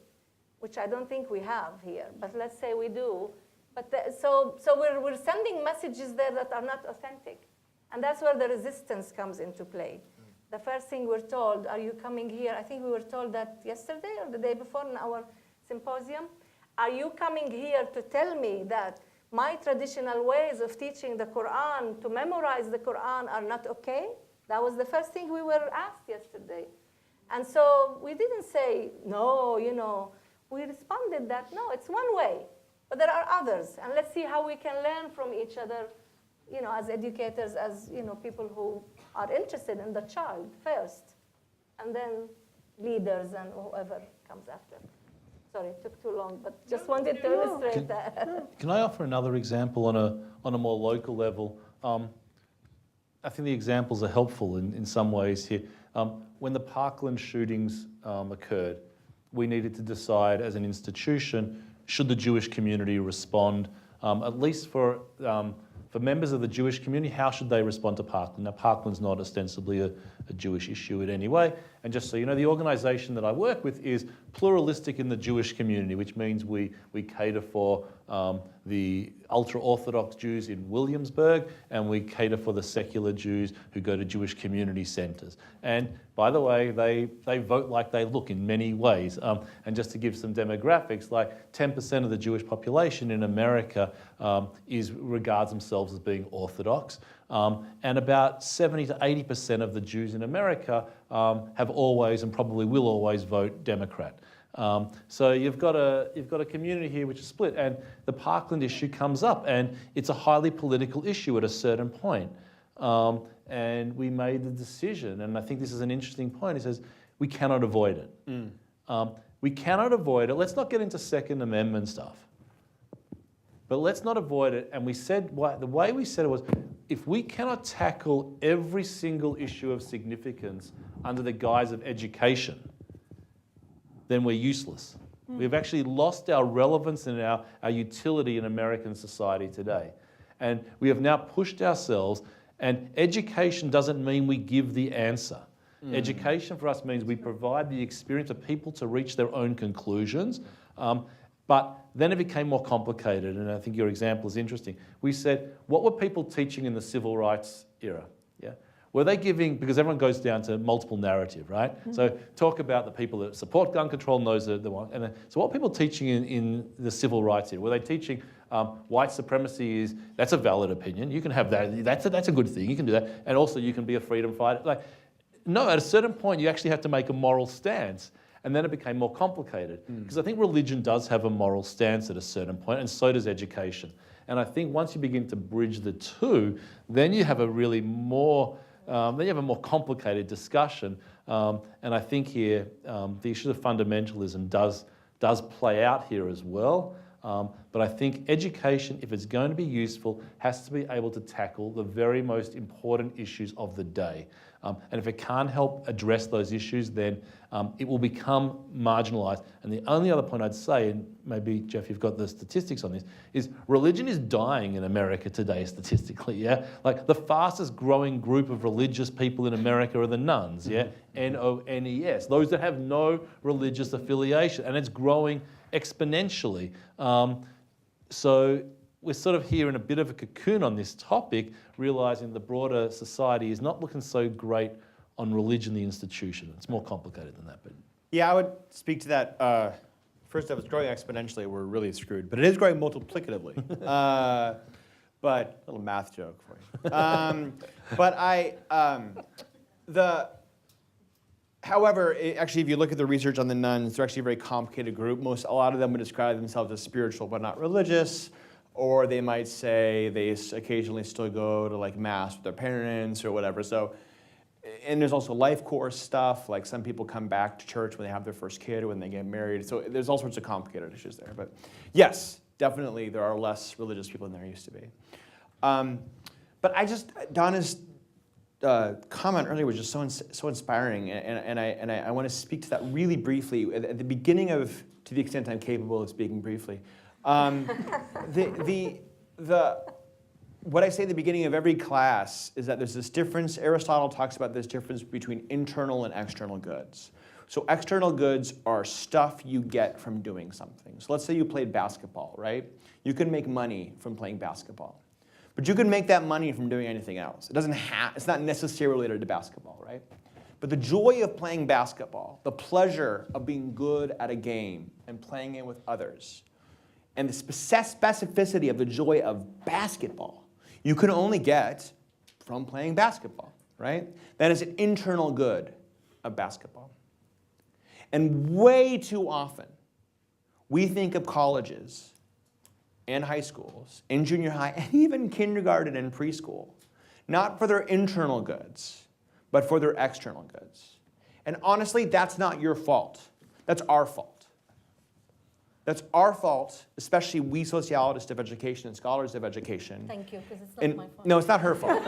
which I don't think we have here, but let's say we do. But so we're sending messages there that are not authentic. And that's where the resistance comes into play. The first thing we're told, are you coming here? I think we were told that yesterday or the day before in our symposium. Are you coming here to tell me that my traditional ways of teaching the Quran, to memorize the Quran, are not okay? That was the first thing we were asked yesterday. And so we didn't say, no, we responded that, no, it's one way. But there are others, and let's see how we can learn from each other, as educators, as people who are interested in the child first, and then leaders and whoever comes after. Sorry, it took too long, but just wanted to illustrate that. Can I offer another example on a more local level? I think the examples are helpful in some ways here. When the Parkland shootings occurred, we needed to decide as an institution, should the Jewish community respond, at least for members of the Jewish community, how should they respond to Parkland? Now, Parkland's not ostensibly a Jewish issue in any way. And just so you know, the organisation that I work with is pluralistic in the Jewish community, which means we cater for the ultra-Orthodox Jews in Williamsburg, and we cater for the secular Jews who go to Jewish community centres. And by the way, they vote like they look in many ways. And just to give some demographics, like 10% of the Jewish population in America regards themselves as being Orthodox. And about 70 to 80% of the Jews in America have always and probably will always vote Democrat. So you've got a community here which is split, and the Parkland issue comes up, and it's a highly political issue at a certain point. And we made the decision, and I think this is an interesting point. It says we cannot avoid it. We cannot avoid it. Let's not get into Second Amendment stuff. But let's not avoid it. And we said, the way we said it was, if we cannot tackle every single issue of significance under the guise of education, then we're useless. We've actually lost our relevance and our utility in American society today. And we have now pushed ourselves, and education doesn't mean we give the answer. Education for us means we provide the experience of people to reach their own conclusions. But then it became more complicated, and I think your example is interesting. We said, what were people teaching in the civil rights era? Yeah. Were they giving, because everyone goes down to multiple narrative, right? So talk about the people that support gun control and those that want. And so what people teaching in the civil rights here, were they teaching white supremacy that's a valid opinion. You can have that. That's a good thing. You can do that. And also you can be a freedom fighter. Like, no, at a certain point you actually have to make a moral stance. And then it became more complicated. Because I think religion does have a moral stance at a certain point, and so does education. And I think once you begin to bridge the two, then you have a really more, then you have a more complicated discussion. And I think here, the issue of fundamentalism does play out here as well. But I think education, if it's going to be useful, has to be able to tackle the very most important issues of the day. And if it can't help address those issues, then it will become marginalised. And the only other point I'd say, and maybe, Jeff, you've got the statistics on this, is religion is dying in America today statistically, yeah? Like the fastest growing group of religious people in America are the nuns, yeah? N-O-N-E-S, those that have no religious affiliation, and it's growing exponentially. So we're sort of here in a bit of a cocoon on this topic, realising the broader society is not looking so great on religion, the institution. It's more complicated than that. But Yeah, I would speak to that. First, if it's growing exponentially, we're really screwed. But it is growing multiplicatively. But a little math joke for you. However, actually, if you look at the research on the nuns, they're actually a very complicated group. A lot of them would describe themselves as spiritual but not religious. Or they might say they occasionally still go to like mass with their parents or whatever. So, and there's also life course stuff. Like some people come back to church when they have their first kid or when they get married. So there's all sorts of complicated issues there. But yes, definitely there are less religious people than there used to be. But Donna's comment earlier was just so inspiring, and I want to speak to that really briefly at the beginning of, to the extent I'm capable of speaking briefly. What I say at the beginning of every class is that there's this difference. Aristotle talks about this difference between internal and external goods. So external goods are stuff you get from doing something. So let's say you played basketball, right? You can make money from playing basketball. But you can make that money from doing anything else. It's not necessarily related to basketball, right? But the joy of playing basketball, the pleasure of being good at a game and playing it with others, and the specificity of the joy of basketball, you can only get from playing basketball, right? That is an internal good of basketball. And way too often, we think of colleges and high schools, and junior high, and even kindergarten and preschool, not for their internal goods, but for their external goods. And honestly, that's not your fault. That's our fault. That's our fault, especially we sociologists of education and scholars of education. Thank you, because it's not my fault. No, it's not her fault.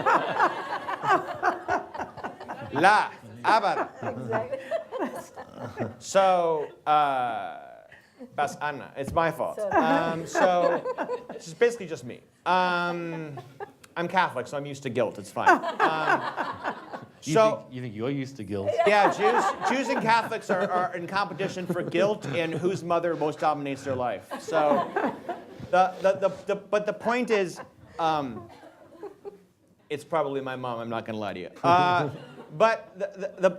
La, abada. Exactly. So, Bas Anna, it's my fault. So it's basically just me. I'm Catholic, so I'm used to guilt. It's fine. you think you're used to guilt? Yeah, Jews and Catholics are in competition for guilt and whose mother most dominates their life. So, but the point is, it's probably my mom. I'm not going to lie to you. But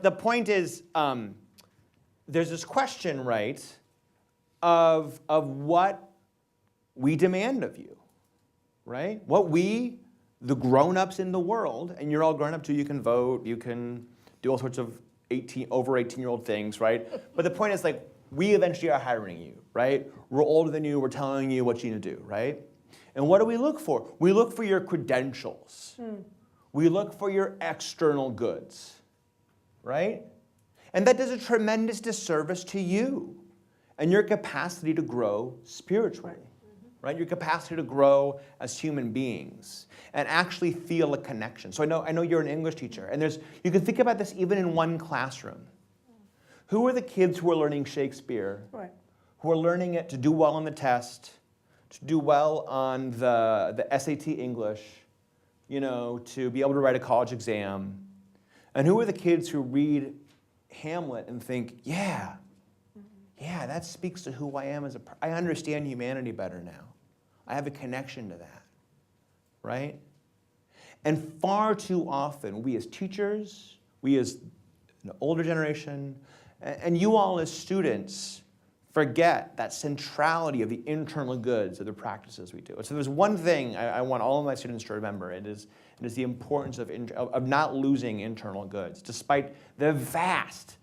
the point is, there's this question, right, of what we demand of you, right? What we, the grown-ups in the world, and you're all grown up too, you can vote, you can do all sorts of over 18-year-old things, right? But the point is, like, we eventually are hiring you, right? We're older than you, we're telling you what you need to do, right? And what do we look for? We look for your credentials. We look for your external goods, right? And that does a tremendous disservice to you and your capacity to grow spiritually, right? Your capacity to grow as human beings and actually feel a connection. So I know you're an English teacher, and you can think about this even in one classroom. Who are the kids who are learning Shakespeare, who are learning it to do well on the test, to do well on the SAT English, to be able to write a college exam? And who are the kids who read Hamlet and think, yeah, that speaks to who I am I understand humanity better now. I have a connection to that, right? And far too often, we as teachers, we as an older generation, and you all as students forget that centrality of the internal goods of the practices we do. So there's one thing I want all of my students to remember. It is the importance of not losing internal goods, despite the vast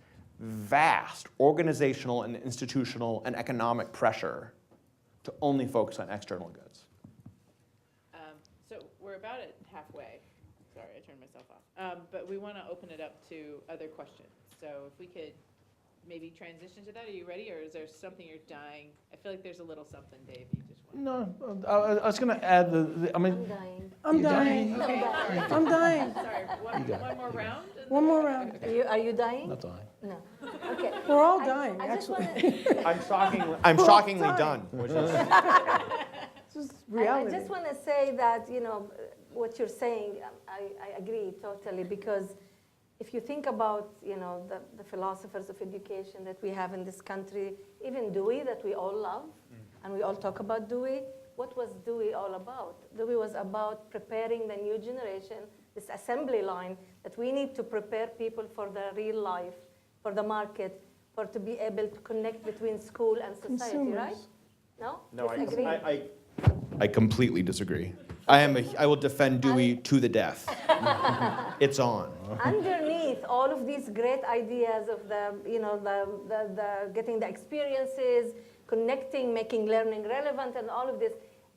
organizational and institutional and economic pressure to only focus on external goods. So we're about at halfway. Sorry, I turned myself off. But we want to open it up to other questions. So if we could maybe transition to that. Are you ready, or is there something you're dying? I feel like there's a little something, Dave, you just want. No, I was going to add I'm dying. I'm dying. I'm dying. Sorry, one more round? One more round. Are you dying? Not dying. No. Okay. We're all dying, I just actually. wanna, I'm shockingly time. done. Which is, It's just I reality. just want to say that, what you're saying, I agree totally, because if you think about, the philosophers of education that we have in this country, even Dewey, that we all love, and we all talk about Dewey, what was Dewey all about? Dewey was about preparing the new generation, this assembly line, that we need to prepare people for the real life, for the market, for to be able to connect between school and society, Consumers. right? No? no, Disagree? I completely disagree. I will defend Dewey to the death. It's on. Underneath all of these great ideas of the getting the experiences, connecting, making learning relevant, and all of this,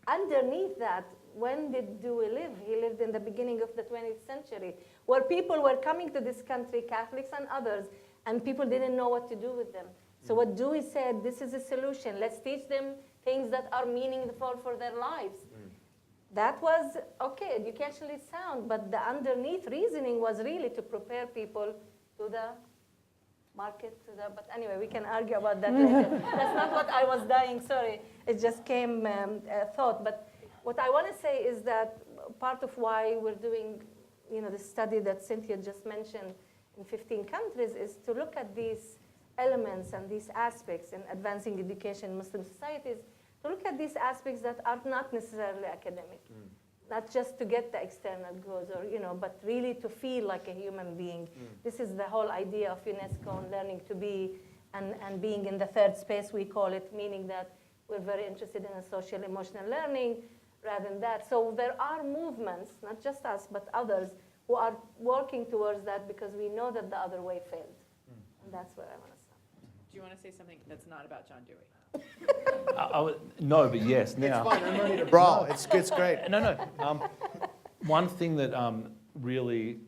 underneath that, when did Dewey live? He lived in the beginning of the 20th century, where people were coming to this country, Catholics and others, and people didn't know what to do with them. So what Dewey said, this is a solution. Let's teach them things that are meaningful for their lives. That was, okay, educationally sound, but the underneath reasoning was really to prepare people to the market, but anyway, we can argue about that later. That's not what I was dying, sorry. It just came thought. But what I want to say is that part of why we're doing, the study that Cynthia just mentioned in 15 countries is to look at these elements and these aspects in advancing education in Muslim societies, to look at these aspects that are not necessarily academic, not just to get the external goods, or but really to feel like a human being. This is the whole idea of UNESCO and learning to be, and being in the third space, we call it, meaning that we're very interested in a social emotional learning rather than that. So there are movements, not just us, but others, who are working towards that, because we know that the other way failed. And that's where I want to stop. Do you want to say something that's not about John Dewey? No, but yes. Now, It's fine. I'm ready to brawl. It's great. No. One thing that really,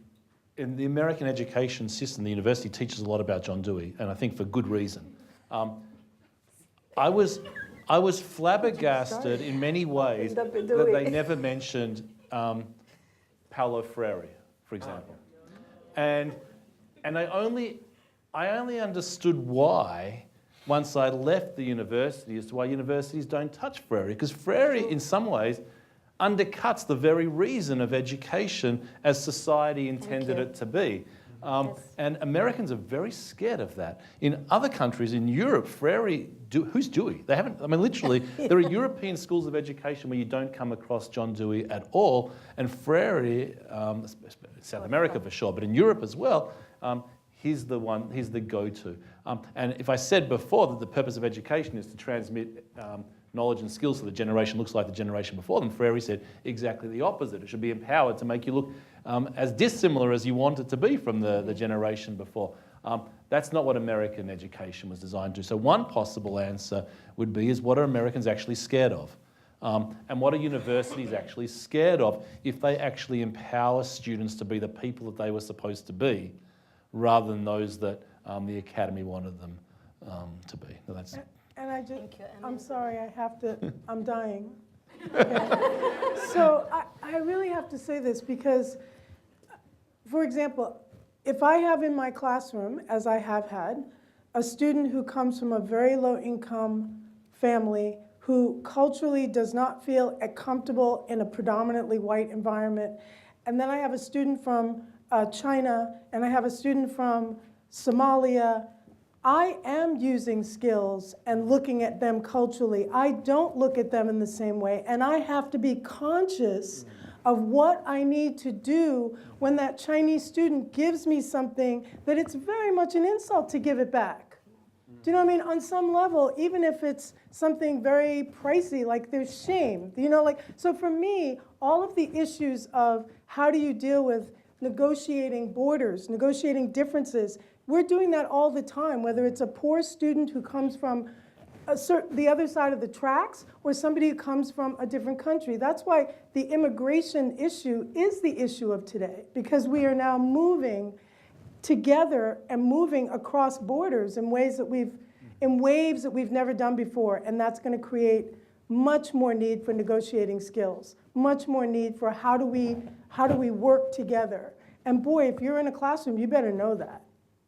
in the American education system, the university teaches a lot about John Dewey, and I think for good reason. I was flabbergasted in many ways that they never mentioned Paulo Freire, for example, and I only understood why once I left the university, as to why universities don't touch Freire, because Freire, in some ways, undercuts the very reason of education as society intended it to be. And Americans are very scared of that. In other countries, in Europe, Freire, who's Dewey? They haven't, literally, there are European schools of education where you don't come across John Dewey at all, and Freire, South America for sure, but in Europe as well, he's the go-to. And if I said before that the purpose of education is to transmit knowledge and skills so the generation looks like the generation before them, Freire said exactly the opposite. It should be empowered to make you look as dissimilar as you want it to be from the generation before. That's not what American education was designed to. So one possible answer would be, is what are Americans actually scared of? And what are universities actually scared of if they actually empower students to be the people that they were supposed to be, rather than those that the academy wanted them to be. So that's. And I just, Thank you, Emma. I'm sorry, I'm dying. Okay. So I really have to say this because, for example, if I have in my classroom, as I have had, a student who comes from a very low income family who culturally does not feel comfortable in a predominantly white environment, and then I have a student from China, and I have a student from Somalia, I am using skills and looking at them culturally. I don't look at them in the same way, and I have to be conscious of what I need to do when that Chinese student gives me something that it's very much an insult to give it back. Do you know what I mean? On some level, even if it's something very pricey, like there's shame, you know, like, so for me, all of the issues of how do you deal with negotiating borders, negotiating differences, we're doing that all the time, whether it's a poor student who comes from the other side of the tracks or somebody who comes from a different country. That's why the immigration issue is the issue of today, because we are now moving together and moving across borders in ways that in waves that we've never done before, and that's going to create much more need for negotiating skills, much more need for how do we work together. And boy, if you're in a classroom, you better know that,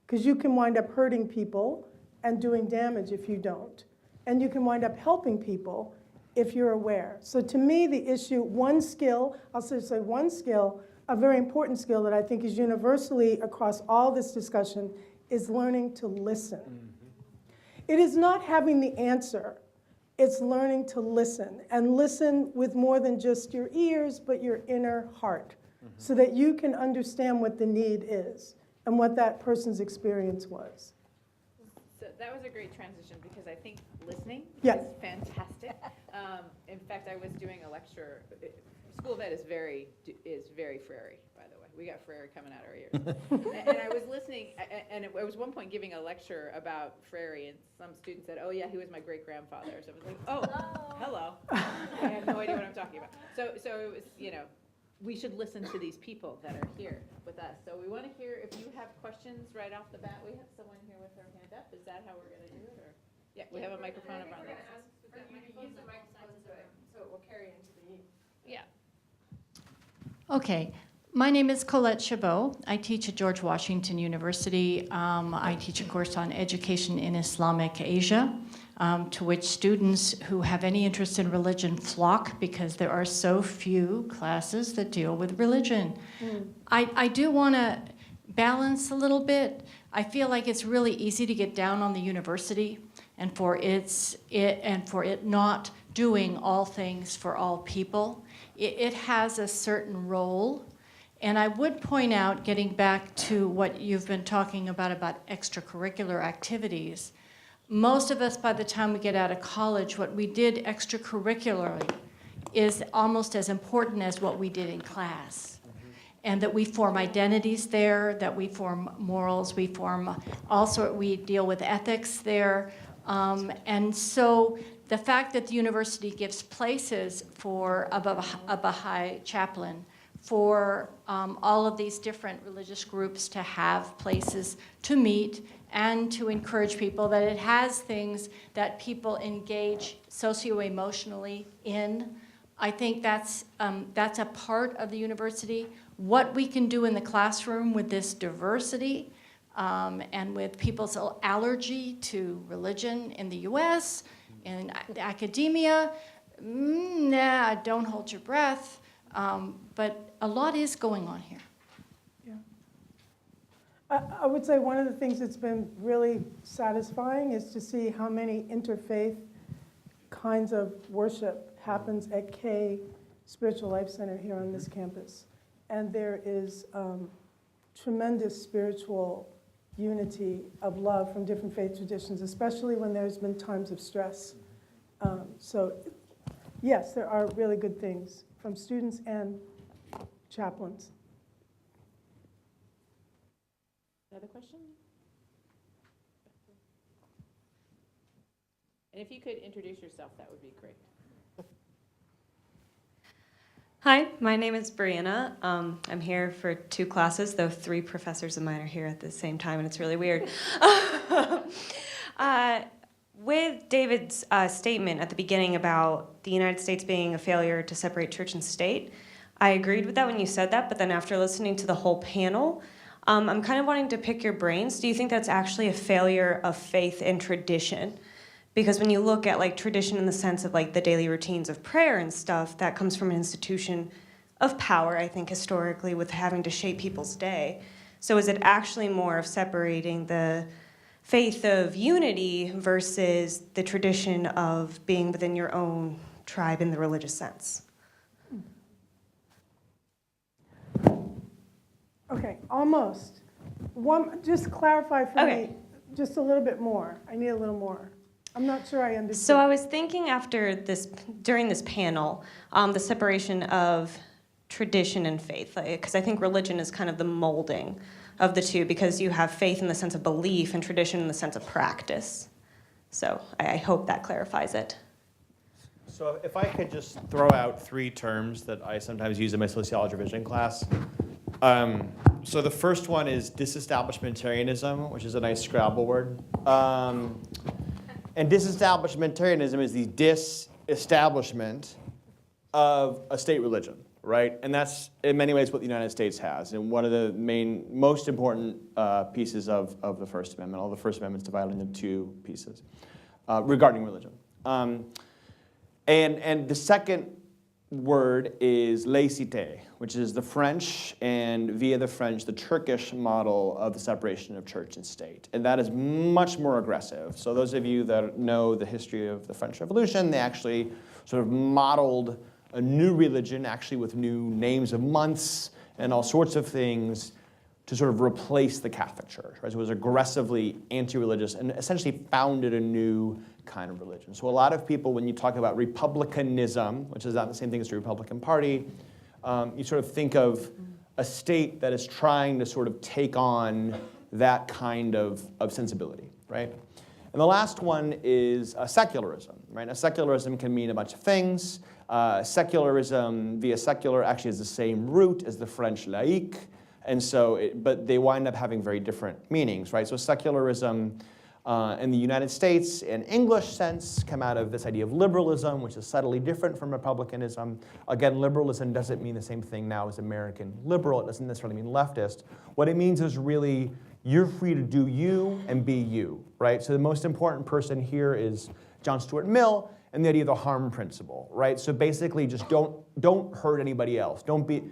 because you can wind up hurting people and doing damage if you don't. And you can wind up helping people if you're aware. So to me, the issue, one skill, I'll say one skill, a very important skill that I think is universally across all this discussion, is learning to listen. It is not having the answer. It's learning to listen, and listen with more than just your ears, but your inner heart, so that you can understand what the need is and what that person's experience was. So that was a great transition, because I think listening Yeah. is fantastic. In fact, I was doing a lecture. School of Ed is very Frary, by the way. We got Frary coming out our ears. and I was listening, and I was one point giving a lecture about Frary, and some student said, "Oh yeah, he was my great grandfather." So I was like, "Oh, hello." I have no idea what I'm talking about. So it was, you know, we should listen to these people that are here with us. So we want to hear if you have questions right off the bat. We have someone here with her hand up. Is that how we're going to do it, or? Yeah, we have a microphone around there. Use the microphone so it will carry into the meeting. Yeah. Okay, my name is Colette Chabot. I teach at George Washington University. I teach a course on education in Islamic Asia, to which students who have any interest in religion flock, because there are so few classes that deal with religion. I do want to balance a little bit. I feel like it's really easy to get down on the university and for it not doing all things for all people. It has a certain role. And I would point out, getting back to what you've been talking about extracurricular activities, most of us, by the time we get out of college, what we did extracurricularly is almost as important as what we did in class. And that we form identities there, that we form morals, we deal with ethics there. And so the fact that the university gives places for a Baha'i chaplain, for all of these different religious groups to have places to meet and to encourage people, that it has things that people engage socio-emotionally in. I think that's a part of the university. What we can do in the classroom with this diversity and with people's allergy to religion in the US, in academia, don't hold your breath. But a lot is going on here. Yeah. I would say one of the things that's been really satisfying is to see how many interfaith kinds of worship happens at K Spiritual Life Center here on this campus. And there is tremendous spiritual unity of love from different faith traditions, especially when there's been times of stress. So yes, there are really good things from students and chaplains. Another question? And if you could introduce yourself, that would be great. Hi, my name is Brianna. I'm here for 2 classes, though 3 professors of mine are here at the same time, and it's really weird. With David's statement at the beginning about the United States being a failure to separate church and state, I agreed with that when you said that, but then after listening to the whole panel, I'm kind of wanting to pick your brains. Do you think that's actually a failure of faith and tradition? Because when you look at like tradition in the sense of like the daily routines of prayer and stuff, that comes from an institution of power, I think, historically, with having to shape people's day. So is it actually more of separating the faith of unity versus the tradition of being within your own tribe in the religious sense? Okay, almost. Just clarify for Okay. me just a little bit more. I need a little more. I'm not sure I understand. So I was thinking during this panel, the separation of tradition and faith, because I think religion is kind of the molding of the two, because you have faith in the sense of belief and tradition in the sense of practice. So I hope that clarifies it. So if I could just throw out 3 terms that I sometimes use in my sociology revision class. So the first one is disestablishmentarianism, which is a nice Scrabble word. And disestablishmentarianism is the disestablishment of a state religion, right? And that's in many ways what the United States has. And one of the most important pieces of the First Amendment, all the First Amendment's divided into 2 pieces regarding religion. And the second word is laïcité, which is the French, and via the French, the Turkish model of the separation of church and state. And that is much more aggressive. So those of you that know the history of the French Revolution, they actually sort of modeled a new religion, actually with new names of months and all sorts of things, to sort of replace the Catholic Church. Right? So it was aggressively anti-religious and essentially founded a new kind of religion. So a lot of people, when you talk about republicanism, which is not the same thing as the Republican Party, you sort of think of a state that is trying to sort of take on that kind of sensibility, right? And the last one is secularism, right? Now, secularism can mean a bunch of things. Secularism via secular actually has the same root as the French laïque, and so, but they wind up having very different meanings, right? So secularism in the United States, in English sense, come out of this idea of liberalism, which is subtly different from republicanism. Again, liberalism doesn't mean the same thing now as American liberal. It doesn't necessarily mean leftist. What it means is really, you're free to do you and be you, right? So the most important person here is John Stuart Mill and the idea of the harm principle, right? So basically, just don't hurt anybody else. Don't be,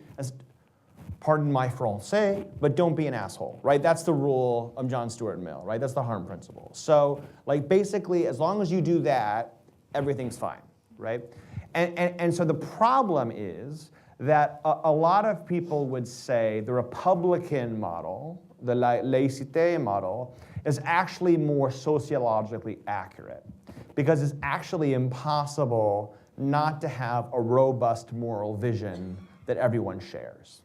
pardon my français, but don't be an asshole, right? That's the rule of John Stuart Mill, right? That's the harm principle. So, like, basically, as long as you do that, everything's fine, right? And so the problem is that a lot of people would say the Republican model, the laïcité model, is actually more sociologically accurate, because it's actually impossible not to have a robust moral vision that everyone shares.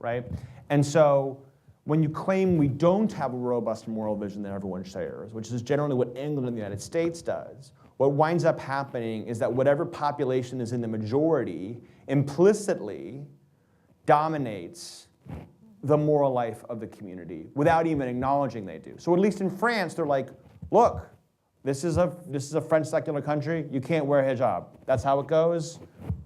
Right? And so when you claim we don't have a robust moral vision that everyone shares, which is generally what England and the United States does, what winds up happening is that whatever population is in the majority implicitly dominates the moral life of the community without even acknowledging they do. So at least in France, they're like, look, this is a French secular country. You can't wear a hijab. That's how it goes.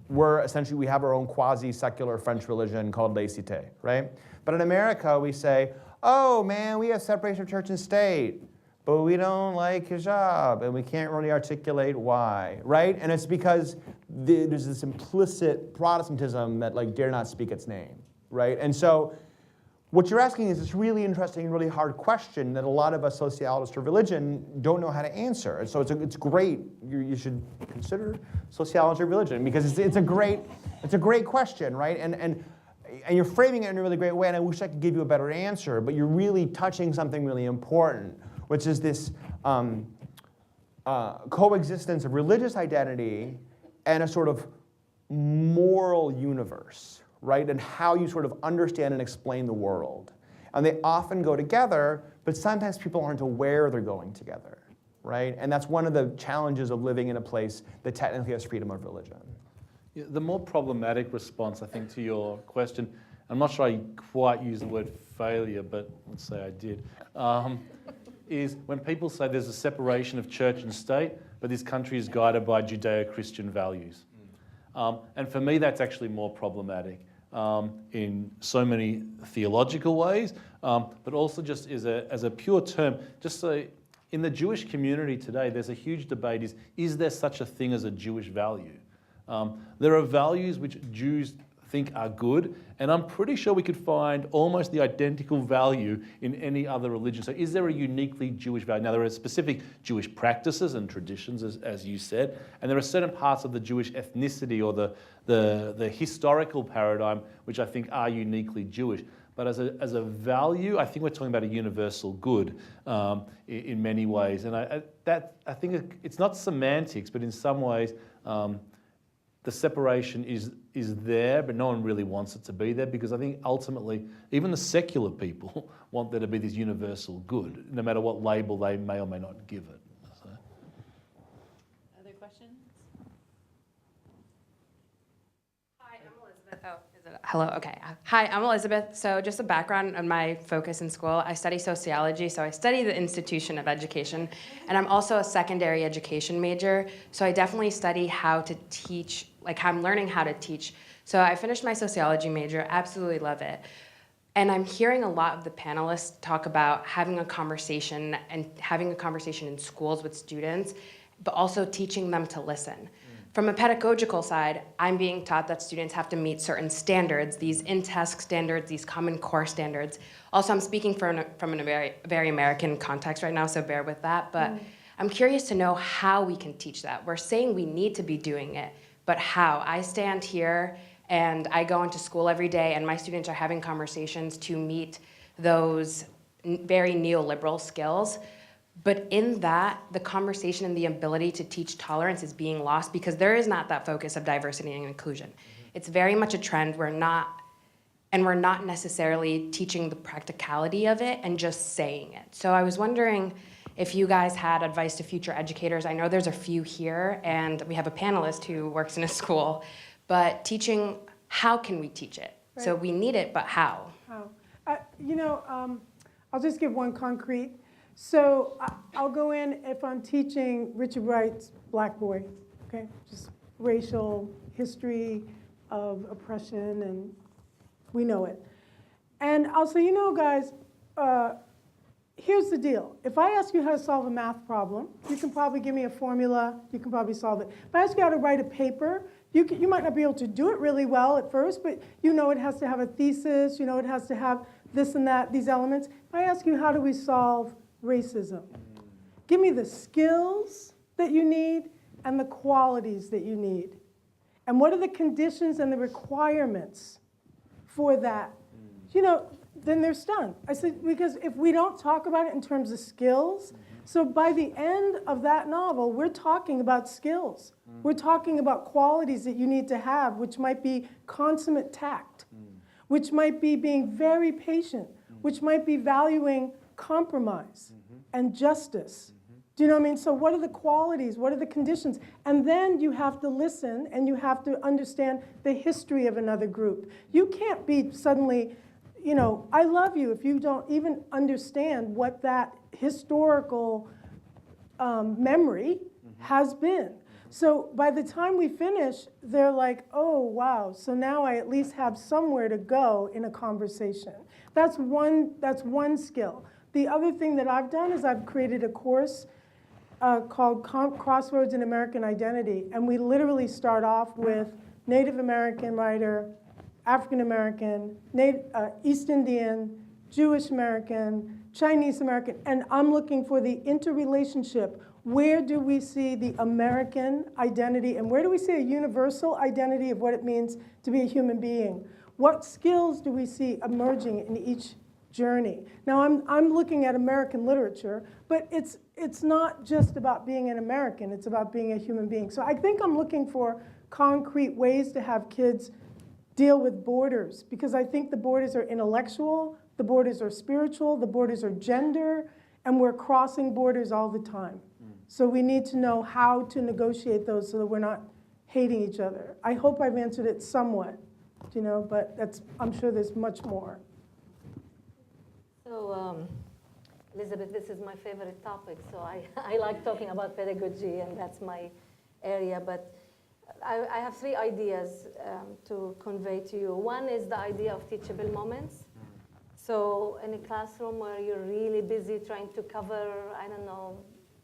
We have our own quasi-secular French religion called laïcité, right? But in America, we say, oh man, we have separation of church and state, but we don't like hijab, and we can't really articulate why, right? And it's because there's this implicit Protestantism that like dare not speak its name, right? And so what you're asking is this really interesting and really hard question that a lot of us sociologists of religion don't know how to answer. And so it's great. You should consider sociology of religion, because it's a great question, right? And you're framing it in a really great way, and I wish I could give you a better answer, but you're really touching something really important, which is this coexistence of religious identity and a sort of moral universe, right? And how you sort of understand and explain the world. And they often go together, but sometimes people aren't aware they're going together, right? And that's one of the challenges of living in a place that technically has freedom of religion. Yeah, the more problematic response, I think, to your question, I'm not sure I quite use the word failure, but let's say I did, is when people say there's a separation of church and state, but this country is guided by Judeo-Christian values. And for me, that's actually more problematic. In so many theological ways, but also just as a pure term. Just so in the Jewish community today, there's a huge debate: is there such a thing as a Jewish value? There are values which Jews think are good, and I'm pretty sure we could find almost the identical value in any other religion. So is there a uniquely Jewish value? Now, there are specific Jewish practices and traditions, as you said, and there are certain parts of the Jewish ethnicity or the historical paradigm which I think are uniquely Jewish. But as a value, I think we're talking about a universal good in many ways. And I think it's not semantics, but in some ways, the separation is there, but no one really wants it to be there, because I think ultimately, even the secular people want there to be this universal good, no matter what label they may or may not give it. So. Other questions? Hi, I'm Elizabeth. Oh, is it? Hello, okay. Hi, I'm Elizabeth. So just a background on my focus in school. I study sociology, so I study the institution of education, and I'm also a secondary education major, so I definitely study how to teach, like I'm learning how to teach. So I finished my sociology major, absolutely love it. And I'm hearing a lot of the panelists talk about having a conversation and having a conversation in schools with students, but also teaching them to listen. From a pedagogical side, I'm being taught that students have to meet certain standards, these in-task standards, these common core standards. Also, I'm speaking from a very American context right now, so bear with that. But I'm curious to know how we can teach that. We're saying we need to be doing it, but how? I stand here and I go into school every day and my students are having conversations to meet those very neoliberal skills. But in that, the conversation and the ability to teach tolerance is being lost because there is not that focus of diversity and inclusion. It's very much a trend. We're not necessarily teaching the practicality of it and just saying it. So I was wondering if you guys had advice to future educators. I know there's a few here, and we have a panelist who works in a school, but teaching, how can we teach it? Right. So we need it, but how? How? I'll just give one concrete. So I'll go in if I'm teaching Richard Wright's Black Boy, okay? Just racial history of oppression, and we know it. And I'll say, guys, here's the deal. If I ask you how to solve a math problem, you can probably give me a formula, you can probably solve it. If I ask you how to write a paper, you might not be able to do it really well at first, but it has to have a thesis, it has to have this and that, these elements. If I ask you how do we solve racism, give me the skills that you need and the qualities that you need. And what are the conditions and the requirements for that? Then they're stunned. I said, because if we don't talk about it in terms of skills, so by the end of that novel, we're talking about skills. We're talking about qualities that you need to have, which might be consummate tact, which might be being very patient, which might be valuing compromise and justice. Do you know what I mean? So what are the qualities? What are the conditions? And then you have to listen and you have to understand the history of another group. You can't be suddenly, I love you if you don't even understand what that historical memory has been. So by the time we finish, they're like, oh, wow, so now I at least have somewhere to go in a conversation. That's one skill. The other thing that I've done is I've created a course called Crossroads in American Identity. And we literally start off with Native American writer, African American, East Indian, Jewish American, Chinese American. And I'm looking for the interrelationship. Where do we see the American identity? And where do we see a universal identity of what it means to be a human being? What skills do we see emerging in each journey? Now, I'm looking at American literature, but it's not just about being an American, it's about being a human being. So I think I'm looking for concrete ways to have kids deal with borders, because I think the borders are intellectual, the borders are spiritual, the borders are gender, and we're crossing borders all the time. So we need to know how to negotiate those so that we're not hating each other. I hope I've answered it somewhat, but I'm sure there's much more. So, Elizabeth, this is my favorite topic, so I like talking about pedagogy, and that's my area. But I have 3 ideas to convey to you. One is the idea of teachable moments. So in a classroom where you're really busy trying to cover,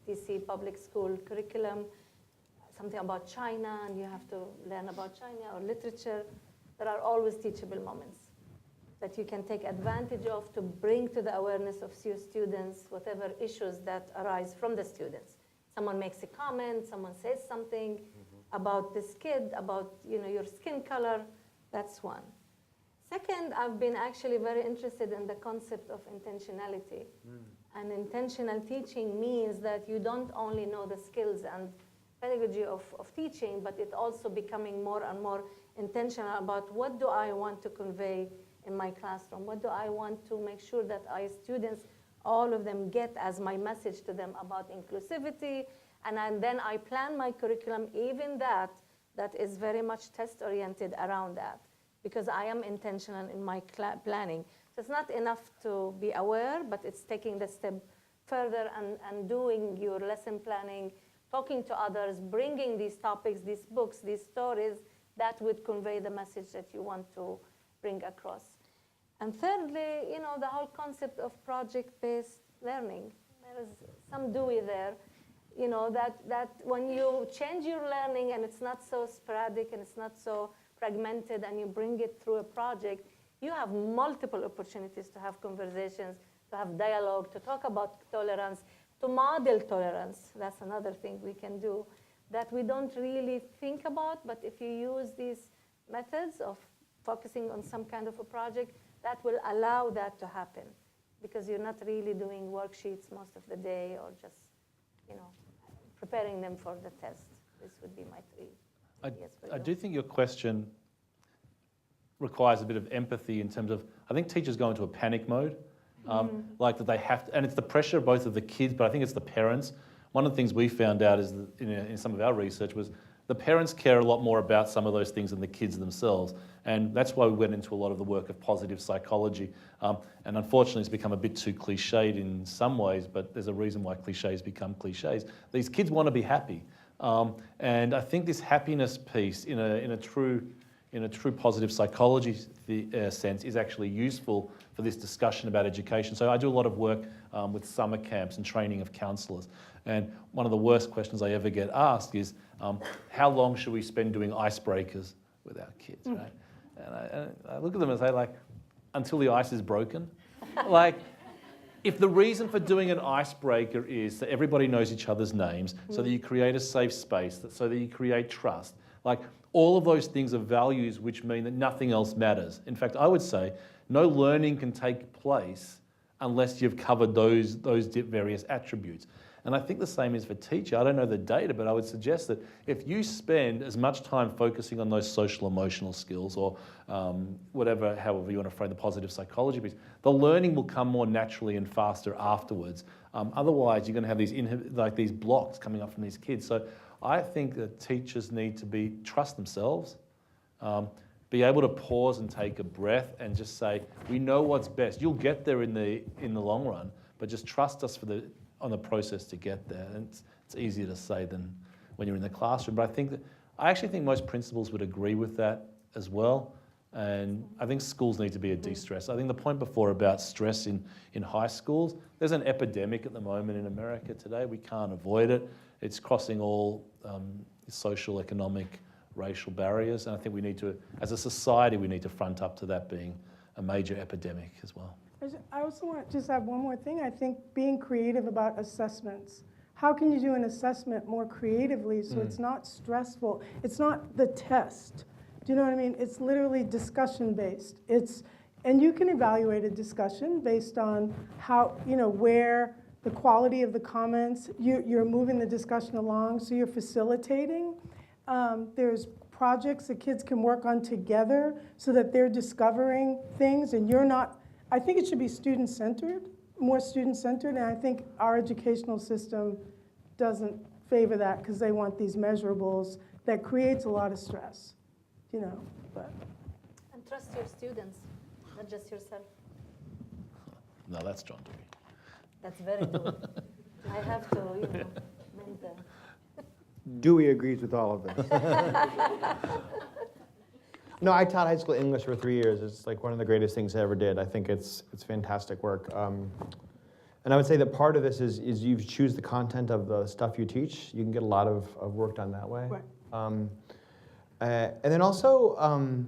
DC public school curriculum, something about China, and you have to learn about China or literature, there are always teachable moments that you can take advantage of to bring to the awareness of your students whatever issues that arise from the students. Someone makes a comment, someone says something about this kid, about your skin color, that's one. Second, I've been actually very interested in the concept of intentionality. And intentional teaching means that you don't only know the skills and pedagogy of teaching, but it also becoming more and more intentional about what do I want to convey in my classroom? What do I want to make sure that students, all of them, get as my message to them about inclusivity? And then I plan my curriculum, even that is very much test-oriented around that, because I am intentional in my planning. So it's not enough to be aware, but it's taking the step further and doing your lesson planning, talking to others, bringing these topics, these books, these stories that would convey the message that you want to bring across. And thirdly, the whole concept of project-based learning. There is some Dewey there, that when you change your learning and it's not so sporadic and it's not so fragmented and you bring it through a project, you have multiple opportunities to have conversations, to have dialogue, to talk about tolerance, to model tolerance. That's another thing we can do that we don't really think about, but if you use these methods of focusing on some kind of a project, that will allow that to happen, because you're not really doing worksheets most of the day or just, preparing them for the test. This would be my 3 ideas for you. I do think your question requires a bit of empathy in terms of, I think teachers go into a panic mode, like that they have to, and it's the pressure both of the kids, but I think it's the parents. One of the things we found out is that in some of our research was the parents care a lot more about some of those things than the kids themselves. And that's why we went into a lot of the work of positive psychology. And unfortunately, it's become a bit too cliched in some ways, but there's a reason why cliches become cliches. These kids want to be happy. And I think this happiness piece in a true positive psychology sense is actually useful for this discussion about education. So I do a lot of work with summer camps and training of counsellors. And one of the worst questions I ever get asked is, how long should we spend doing icebreakers with our kids, right? And I look at them and say, until the ice is broken. If the reason for doing an icebreaker is that everybody knows each other's names, so that you create a safe space, so that you create trust, all of those things are values which mean that nothing else matters. In fact, I would say no learning can take place unless you've covered those various attributes. And I think the same is for teacher. I don't know the data, but I would suggest that if you spend as much time focusing on those social emotional skills or however you want to frame the positive psychology piece, the learning will come more naturally and faster afterwards. Otherwise, you're going to have these blocks coming up from these kids. So I think that teachers need to trust themselves, be able to pause and take a breath and just say, we know what's best. You'll get there in the long run, but just trust us on the process to get there. And it's easier to say than when you're in the classroom. But I actually think most principals would agree with that as well. And I think schools need to be a de-stress. I think the point before about stress in high schools, there's an epidemic at the moment in America today. We can't avoid it. It's crossing all social, economic, racial barriers. And I think we need to, as a society, we need to front up to that being a major epidemic as well. I also want to just add one more thing. I think being creative about assessments. How can you do an assessment more creatively so it's not stressful? It's not the test. Do you know what I mean? It's literally discussion-based. And you can evaluate a discussion based on how, where the quality of the comments, you're moving the discussion along, so you're facilitating. There's projects that kids can work on together so that they're discovering things and you're not. I think it should be student-centered, more student-centered, and I think our educational system doesn't favor that because they want these measurables that creates a lot of stress, but. And trust your students, not just yourself. No, that's John Dewey. That's very good. I have to, mend the. Dewey agrees with all of this. No, I taught high school English for 3 years. It's one of the greatest things I ever did. I think it's fantastic work. And I would say that part of this is you choose the content of the stuff you teach. You can get a lot of work done that way. Right. And then also,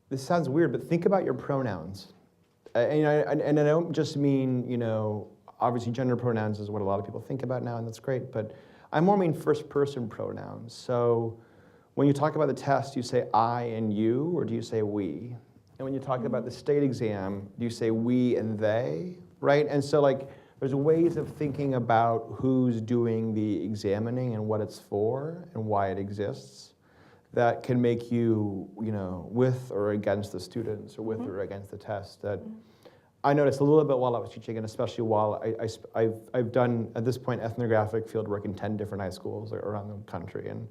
this sounds weird, but think about your pronouns. And I don't just mean, obviously gender pronouns is what a lot of people think about now, and that's great, but I more mean first-person pronouns. So when you talk about the test, you say I and you, or do you say we? And when you talk about the state exam, do you say we and they, right? And so like, there's ways of thinking about who's doing the examining and what it's for and why it exists that can make you, with or against the students or with or against the test. That I noticed a little bit while I was teaching, and especially while I've done, at this point, ethnographic field work in 10 different high schools around the country. And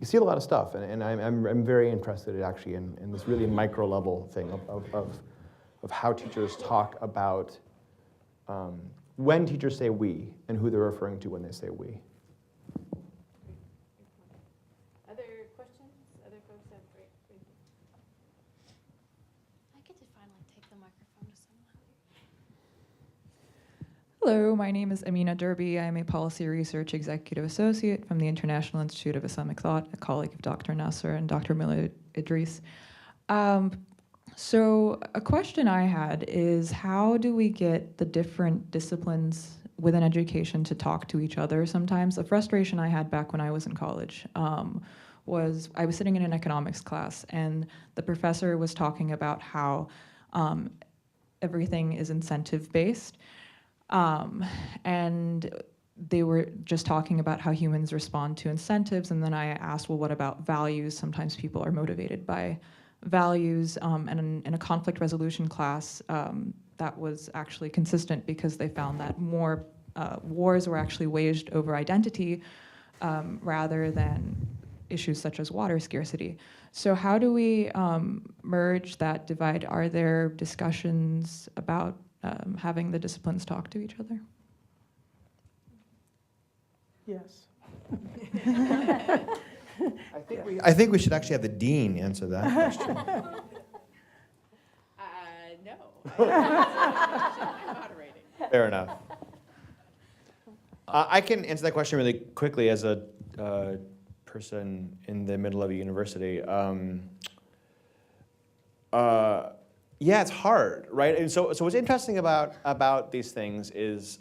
you see a lot of stuff, and I'm very interested actually in this really micro level thing of how teachers talk about when teachers say we and who they're referring to when they say we. Other questions? Other folks have great. I get to finally take the microphone to someone. Hello, my name is Amina Derby. I'm a Policy Research Executive Associate from the International Institute of Islamic Thought, a colleague of Dr. Nasser and Dr. Miller Idris. So a question I had is, how do we get the different disciplines within education to talk to each other sometimes? A frustration I had back when I was in college was I was sitting in an economics class, and the professor was talking about how everything is incentive-based. And they were just talking about how humans respond to incentives, and then I asked, well, what about values? Sometimes people are motivated by values, and in a conflict resolution class, that was actually consistent because they found that more wars were actually waged over identity rather than issues such as water scarcity. So how do we merge that divide? Are there discussions about having the disciplines talk to each other? Yes. I think we should actually have the dean answer that question. No. I'm moderating. Fair enough. I can answer that question really quickly as a person in the middle of a university. Yeah, it's hard, right? And so what's interesting about these things is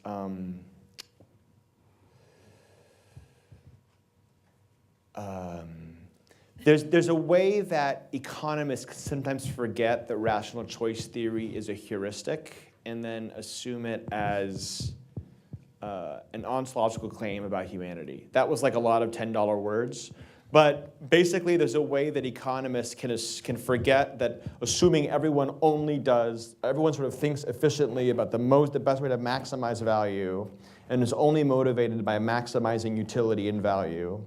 there's a way that economists sometimes forget that rational choice theory is a heuristic and then assume it as an ontological claim about humanity. That was like a lot of $10 words. But basically, there's a way that economists can forget that assuming everyone sort of thinks efficiently about the best way to maximize value and is only motivated by maximizing utility and value.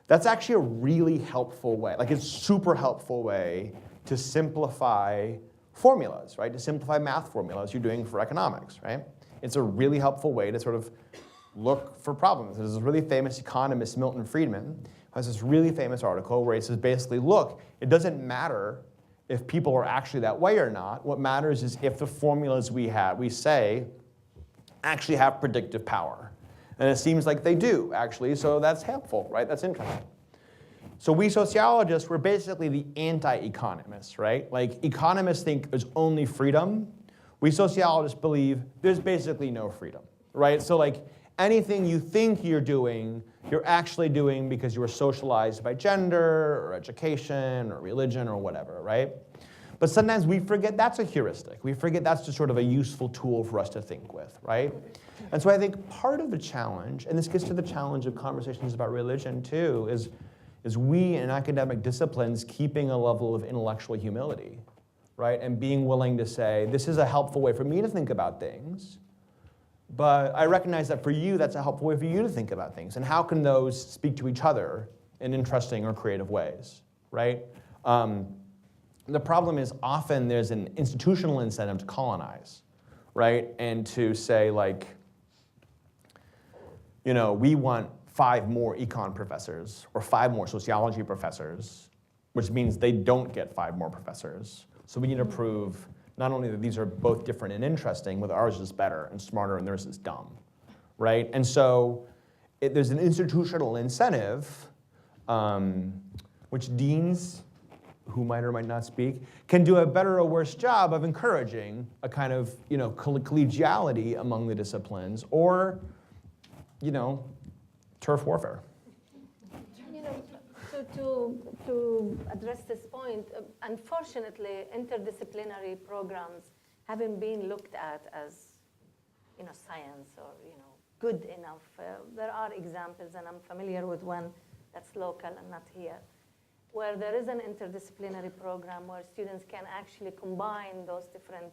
That's actually a really helpful way, like it's super helpful way to simplify formulas, right? To simplify math formulas you're doing for economics, right? It's a really helpful way to sort of look for problems. There's this really famous economist, Milton Friedman, who has this really famous article where he says basically, look, it doesn't matter if people are actually that way or not. What matters is if the formulas we say, actually have predictive power. And it seems like they do, actually, so that's helpful, right? That's interesting. So we sociologists, we're basically the anti-economists, right? Like, economists think there's only freedom. We sociologists believe there's basically no freedom, right? So like, anything you think you're doing, you're actually doing because you were socialized by gender or education or religion or whatever, right? But sometimes we forget that's a heuristic. We forget that's just sort of a useful tool for us to think with, right? And so I think part of the challenge, and this gets to the challenge of conversations about religion too, is we in academic disciplines keeping a level of intellectual humility, right? And being willing to say, this is a helpful way for me to think about things, but I recognize that for you, that's a helpful way for you to think about things. And how can those speak to each other in interesting or creative ways, right? The problem is often there's an institutional incentive to colonize, right? And to say like, we want 5 more econ professors or 5 more sociology professors, which means they don't get 5 more professors. So we need to prove not only that these are both different and interesting, but ours is better and smarter and theirs is dumb, right? And so there's an institutional incentive, which deans, who might or might not speak, can do a better or worse job of encouraging a kind of collegiality among the disciplines, or turf warfare. So to address this point, unfortunately, interdisciplinary programs haven't been looked at as, science or, good enough. There are examples, and I'm familiar with one that's local and not here, where there is an interdisciplinary program where students can actually combine those different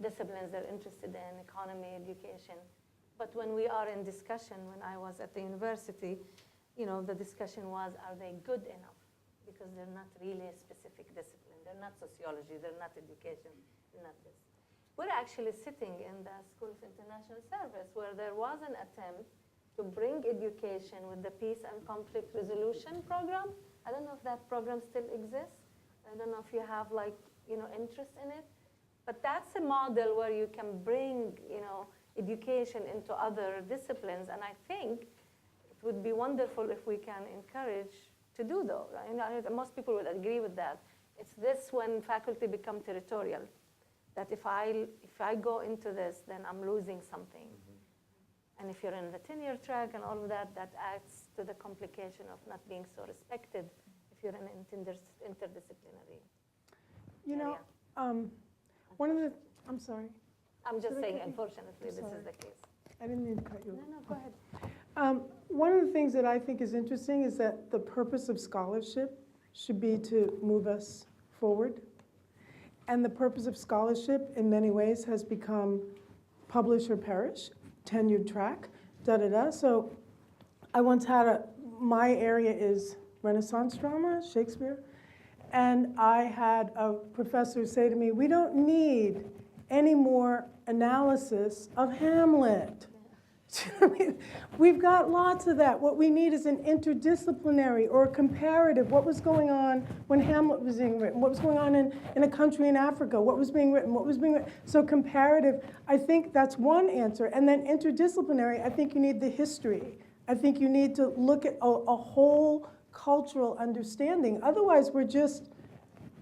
disciplines they're interested in, economy, education. But when we are in discussion, when I was at the university, the discussion was, are they good enough? Because they're not really a specific discipline. They're not sociology, they're not education, they're not this. We're actually sitting in the School of International Service where there was an attempt to bring education with the Peace and Conflict Resolution program. I don't know if that program still exists. I don't know if you have interest in it. But that's a model where you can bring, education into other disciplines. And I think it would be wonderful if we can encourage to do though. Right? Most people would agree with that. It's this when faculty become territorial, that if I go into this, then I'm losing something. And if you're in the tenure track and all of that, that adds to the complication of not being so respected if you're in an interdisciplinary area. I'm sorry. I'm just Should I saying, cut you? unfortunately, I'm this sorry. is the case. I didn't mean to cut you. No, go ahead. One of the things that I think is interesting is that the purpose of scholarship should be to move us forward. And the purpose of scholarship, in many ways, has become publish or perish, tenured track, da-da-da. So I once had my area is Renaissance drama, Shakespeare. And I had a professor say to me, we don't need any more analysis of Hamlet. We've got lots of that. What we need is an interdisciplinary or a comparative. What was going on when Hamlet was being written? What was going on in a country in Africa? What was being written? What was being written? So comparative, I think that's one answer. And then interdisciplinary, I think you need the history. I think you need to look at a whole cultural understanding. Otherwise, we're just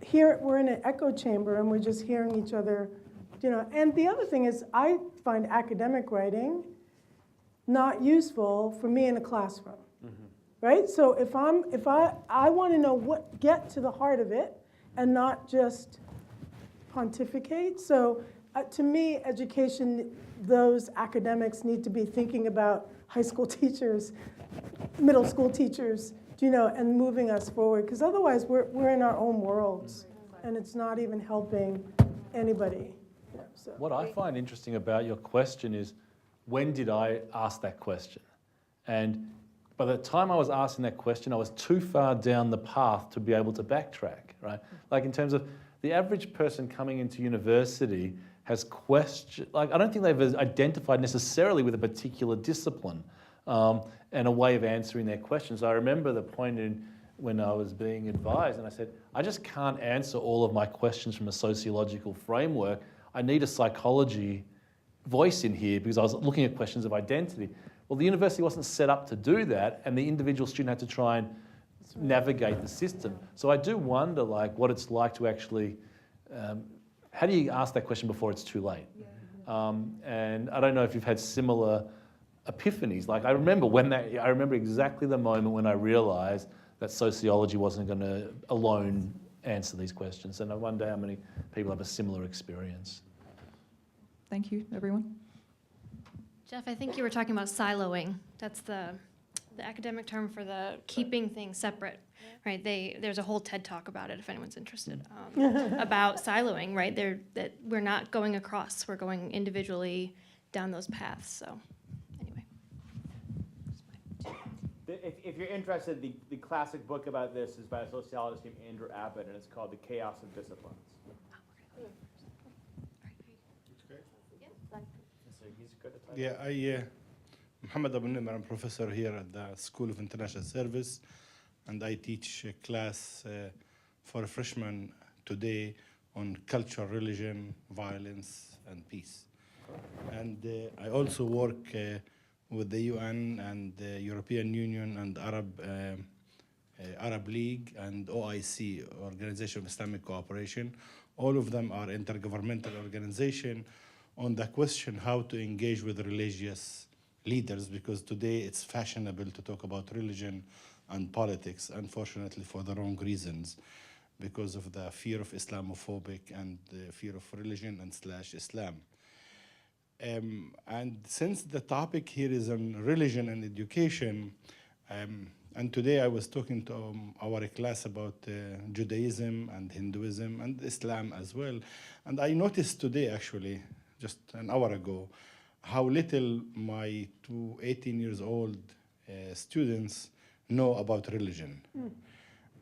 here, we're in an echo chamber and we're just hearing each other, And the other thing is, I find academic writing not useful for me in a classroom, right? So if I want to know get to the heart of it and not just pontificate. So to me, education, those academics need to be thinking about high school teachers, middle school teachers, and moving us forward. Because otherwise, we're in our own worlds, and it's not even helping anybody. So. What I find interesting about your question is, when did I ask that question? And by the time I was asking that question, I was too far down the path to be able to backtrack, right? Like in terms of the average person coming into university has I don't think they've identified necessarily with a particular discipline and a way of answering their questions. I remember the point when I was being advised, and I said, I just can't answer all of my questions from a sociological framework. I need a psychology voice in here because I was looking at questions of identity. Well, the university wasn't set up to do that, and the individual student had to try and navigate the system. So I do wonder, what it's like to actually, how do you ask that question before it's too late? And I don't know if you've had similar epiphanies. I remember exactly the moment when I realized that sociology wasn't going to alone answer these questions. And I wonder how many people have a similar experience. Thank you, everyone. Jeff, I think you were talking about siloing. That's the academic term for the keeping things separate, right? There's a whole TED talk about it if anyone's interested, about siloing, right? That we're not going across, we're going individually down those paths. So anyway. If you're interested, the classic book about this is by a sociologist named Andrew Abbott, and it's called The Chaos of Disciplines. Yeah, Mohammed Abu Nimr, I'm professor here at the School of International Service, and I teach a class for freshmen today on culture, religion, violence, and peace. And I also work with the UN and the European Union and Arab League and OIC, Organization of Islamic Cooperation. All of them are intergovernmental organizations on the question how to engage with religious leaders, because today it's fashionable to talk about religion and politics, unfortunately for the wrong reasons, because of the fear of Islamophobic and the fear of religion and / Islam. And since the topic here is on religion and education, and today I was talking to our class about Judaism and Hinduism and Islam as well, and I noticed today, actually, just an hour ago, how little my two 18-year-old students know about religion.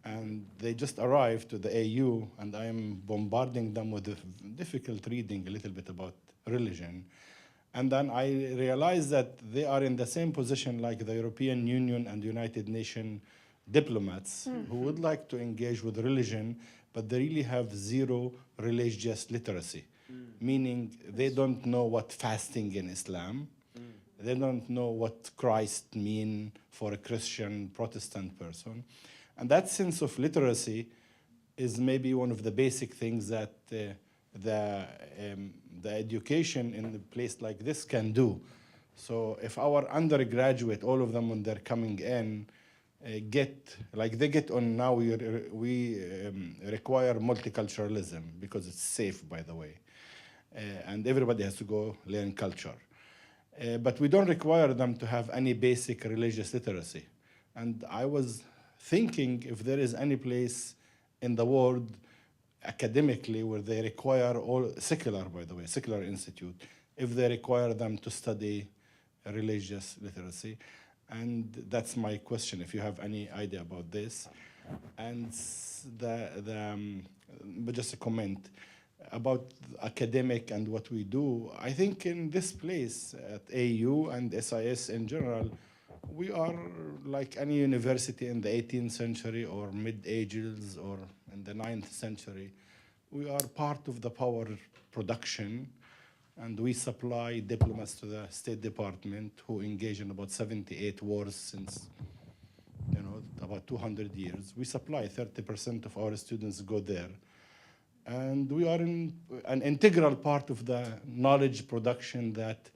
And they just arrived to the AU, and I'm bombarding them with difficult reading a little bit about religion. And then I realized that they are in the same position like the European Union and United Nations diplomats who would like to engage with religion, but they really have zero religious literacy, meaning they don't know what fasting in Islam, they don't know what Christ mean for a Christian Protestant person. And that sense of literacy is maybe one of the basic things that the education in a place like this can do. So if our undergraduate, all of them when they're coming in, they get on now, we require multiculturalism because it's safe, by the way. And everybody has to go learn culture. But we don't require them to have any basic religious literacy. And I was thinking if there is any place in the world academically where they require all, secular, by the way, secular institute, if they require them to study religious literacy. And that's my question, if you have any idea about this. And but just a comment about academic and what we do. I think in this place at AU and SIS in general, we are like any university in the 18th century or mid-ages or in the 9th century. We are part of the power production, and we supply diplomats to the State Department who engage in about 78 wars since, about 200 years. We supply 30% of our students go there. And we are an integral part of the knowledge production that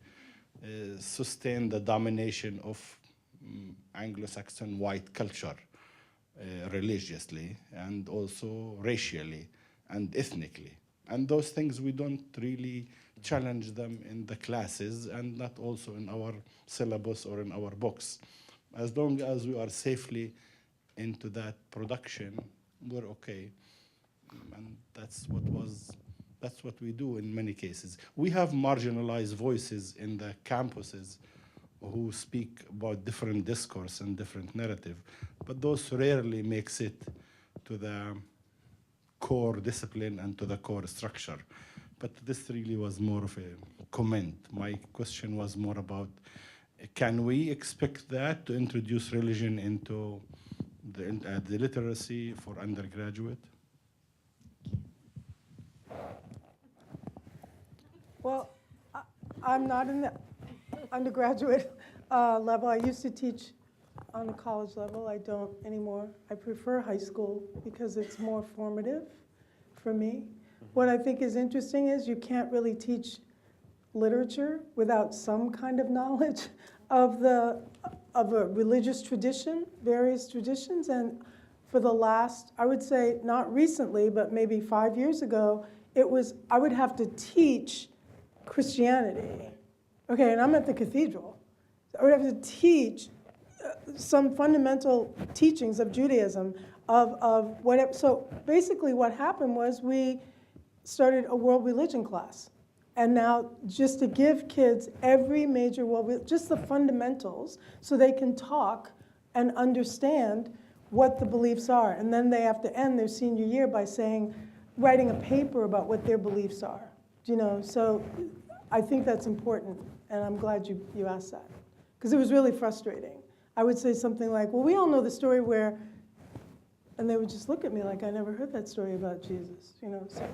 sustain the domination of Anglo-Saxon white culture religiously and also racially and ethnically. And those things, we don't really challenge them in the classes and not also in our syllabus or in our books. As long as we are safely into that production, we're okay. And that's what we do in many cases. We have marginalized voices in the campuses who speak about different discourse and different narrative, but those rarely makes it to the core discipline and to the core structure. But this really was more of a comment. My question was more about, can we expect that to introduce religion into the literacy for undergraduate? Well, I'm not in the undergraduate level. I used to teach on the college level. I don't anymore. I prefer high school because it's more formative for me. What I think is interesting is you can't really teach literature without some kind of knowledge of a religious tradition, various traditions. And for the last, I would say not recently, but maybe 5 years ago, I would have to teach Christianity. Okay, and I'm at the cathedral. I would have to teach some fundamental teachings of Judaism, of whatever. So basically what happened was we started a world religion class. And now just to give kids every major just the fundamentals so they can talk and understand what the beliefs are. And then they have to end their senior year by writing a paper about what their beliefs are. So I think that's important, and I'm glad you asked that. Because it was really frustrating. I would say something like, well, we all know the story where, and they would just look at me like I never heard that story about Jesus, so.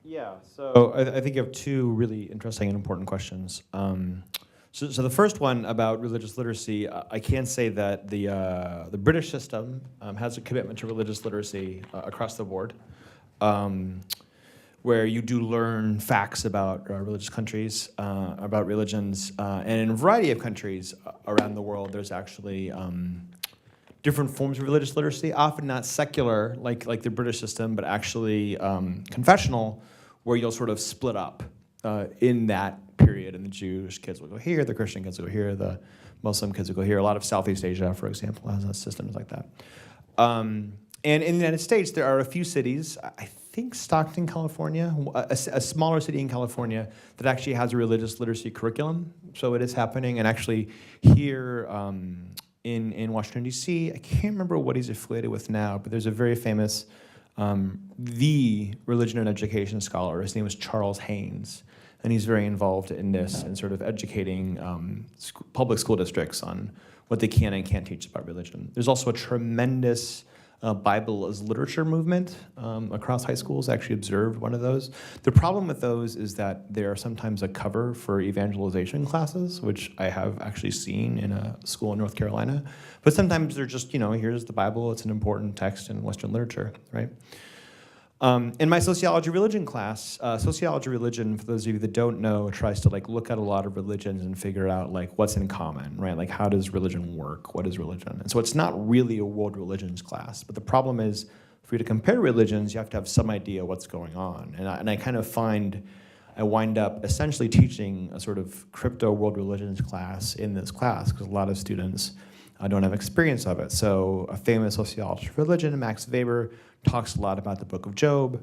Yeah, so I think you have two really interesting and important questions. So the first one about religious literacy, I can say that the British system has a commitment to religious literacy across the board. where you do learn facts about religious countries, about religions, and in a variety of countries around the world, there's actually different forms of religious literacy, often not secular like the British system, but actually confessional, where you'll sort of split up in that period, and the Jewish kids will go here, the Christian kids will go here, the Muslim kids will go here. A lot of Southeast Asia, for example, has systems like that. And in the United States, there are a few cities, I think Stockton, California, a smaller city in California that actually has a religious literacy curriculum. So it is happening. And actually here in Washington, D.C., I can't remember what he's affiliated with now, but there's a very famous, the religion and education scholar. His name is Charles Haynes. And he's very involved in this and sort of educating public school districts on what they can and can't teach about religion. There's also a tremendous Bible as literature movement across high schools. I actually observed one of those. The problem with those is that they are sometimes a cover for evangelization classes, which I have actually seen in a school in North Carolina. But sometimes they're just, here's the Bible, it's an important text in Western literature, right? In my sociology religion class, sociology religion, for those of you that don't know, tries to look at a lot of religions and figure out what's in common, right? How does religion work? What is religion? And so it's not really a world religions class, but the problem is for you to compare religions, you have to have some idea what's going on. And I kind of find I wind up essentially teaching a sort of crypto world religions class in this class because a lot of students don't have experience of it. So a famous sociologist of religion, Max Weber, talks a lot about the book of Job,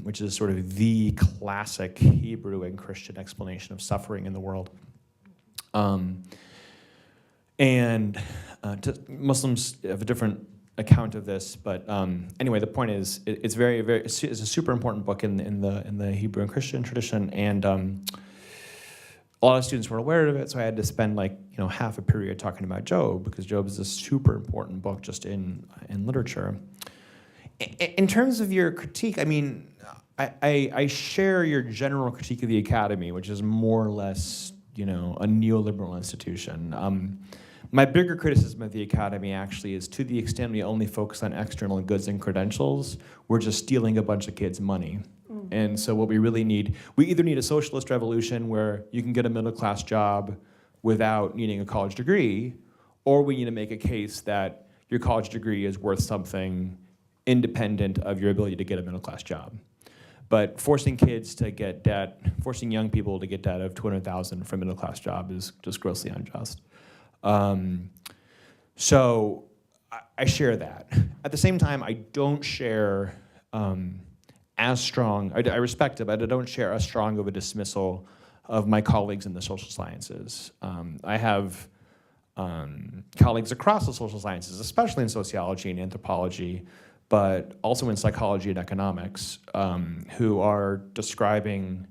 which is sort of the classic Hebrew and Christian explanation of suffering in the world. Muslims have a different account of this, but anyway, the point is, it's it's a super important book in the Hebrew and Christian tradition, and a lot of students were aware of it, so I had to spend half a period talking about Job, because Job is a super important book just in literature. In terms of your critique, I share your general critique of the academy, which is more or less, a neoliberal institution. My bigger criticism of the academy actually is, to the extent we only focus on external goods and credentials, we're just stealing a bunch of kids' money. And so what we really need, we either need a socialist revolution where you can get a middle-class job without needing a college degree, or we need to make a case that your college degree is worth something independent of your ability to get a middle-class job. But forcing kids to get debt, forcing young people to get debt of $200,000 for a middle-class job is just grossly unjust. So I share that. At the same time, I don't share as strong, I respect it, but I don't share as strong of a dismissal of my colleagues in the social sciences. I have colleagues across the social sciences, especially in sociology and anthropology, but also in psychology and economics, who are describing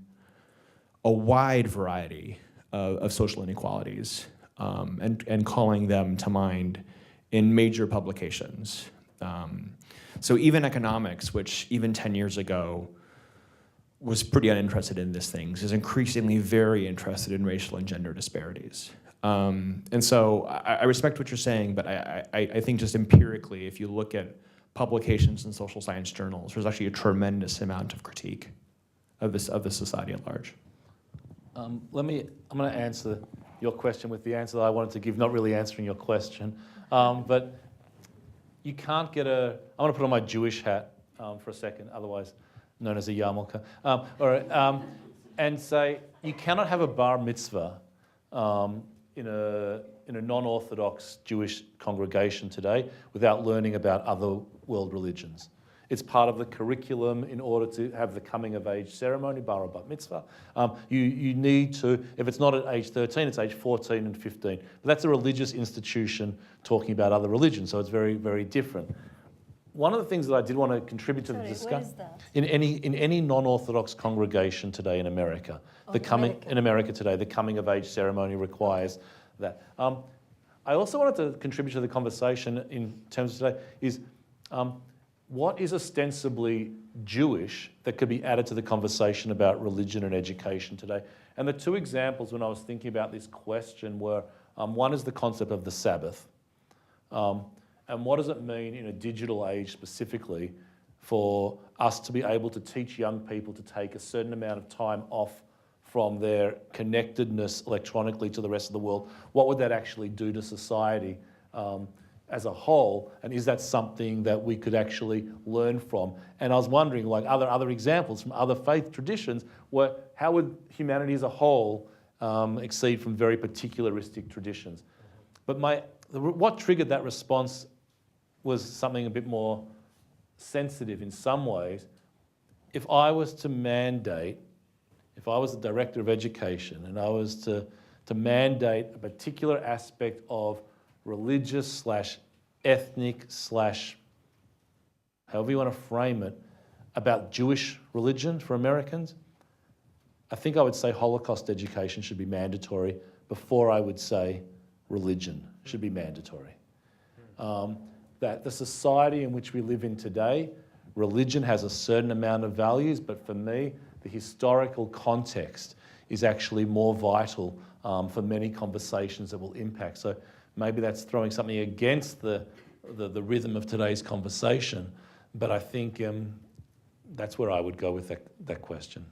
a wide variety of social inequalities and calling them to mind in major publications. So even economics, which even 10 years ago was pretty uninterested in these things, is increasingly very interested in racial and gender disparities. And so I respect what you're saying, but I think just empirically, if you look at publications in social science journals, there's actually a tremendous amount of critique of the society at large. I'm going to answer your question with the answer that I wanted to give, not really answering your question. But you can't get I'm going to put on my Jewish hat for a second, otherwise known as a yarmulke, and say you cannot have a bar mitzvah in a non-Orthodox Jewish congregation today without learning about other world religions. It's part of the curriculum in order to have the coming of age ceremony, bar or bat mitzvah. You need to, if it's not at age 13, it's age 14 and 15. But that's a religious institution talking about other religions, so it's very, very different. One of the things that I did want to contribute to the discussion, where is that? in any non-Orthodox congregation today in America, the coming of age ceremony requires that. I also wanted to contribute to the conversation in terms of today is what is ostensibly Jewish that could be added to the conversation about religion and education today? And the two examples when I was thinking about this question were, one is the concept of the Sabbath. And what does it mean in a digital age specifically for us to be able to teach young people to take a certain amount of time off from their connectedness electronically to the rest of the world? What would that actually do to society as a whole? And is that something that we could actually learn from? And I was wondering, like other examples from other faith traditions, how would humanity as a whole exceed from very particularistic traditions? But what triggered that response was something a bit more sensitive in some ways. If I was to mandate, if I was the director of education and I was to mandate a particular aspect of religious / ethnic / however you want to frame it, about Jewish religion for Americans, I think I would say Holocaust education should be mandatory before I would say religion should be mandatory. That the society in which we live in today, religion has a certain amount of values, but for me, the historical context is actually more vital for many conversations that will impact. So maybe that's throwing something against the rhythm of today's conversation, but I think that's where I would go with that question.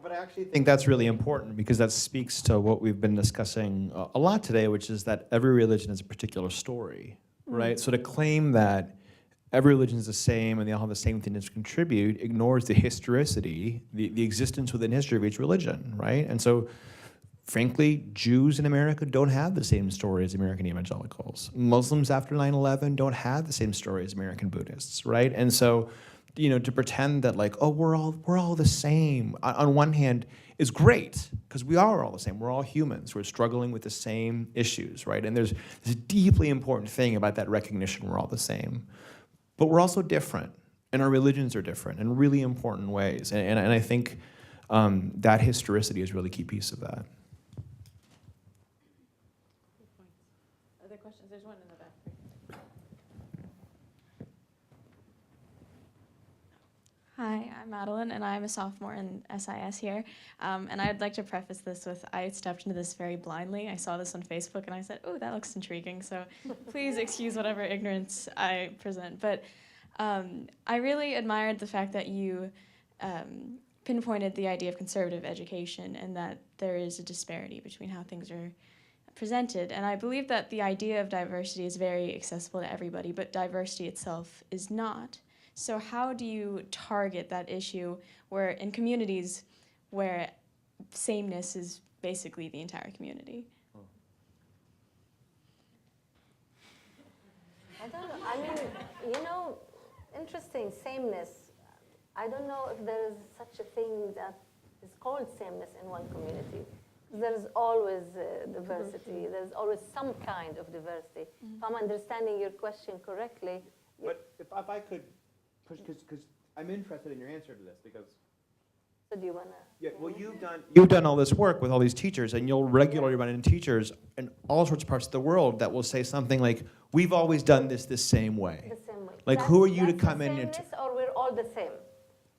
But I actually think that's really important because that speaks to what we've been discussing a lot today, which is that every religion is a particular story, right? So to claim that every religion is the same and they all have the same thing to contribute ignores the historicity, the existence within history of each religion, right? And so, frankly, Jews in America don't have the same story as American evangelicals. Muslims after 9/11 don't have the same story as American Buddhists, right? And so, to pretend that like, oh, we're all the same, on one hand, is great, because we are all the same. We're all humans. We're struggling with the same issues, right? And there's this deeply important thing about that recognition we're all the same. But we're also different, and our religions are different in really important ways. And I think that historicity is a really key piece of that. Other questions? There's one in the back. Hi, I'm Madeline, and I'm a sophomore in SIS here. And I'd like to preface this with, I stepped into this very blindly. I saw this on Facebook, and I said, oh, that looks intriguing. So please excuse whatever ignorance I present. But I really admired the fact that you pinpointed the idea of conservative education and that there is a disparity between how things are presented. And I believe that the idea of diversity is very accessible to everybody, but diversity itself is not. So how do you target that issue where in communities where sameness is basically the entire community? I don't know. I mean, interesting, sameness. I don't know if there is such a thing that is called sameness in one community. There's always diversity. There's always some kind of diversity. If I'm understanding your question correctly. But if I could, because I'm interested in your answer to this, because. So do you want to? Yeah, well, you've done all this work with all these teachers, and you'll regularly run into teachers in all sorts of parts of the world that will say something like, "We've always done this the same way." The same way. Like, who are you to come in and? Or we're all the same.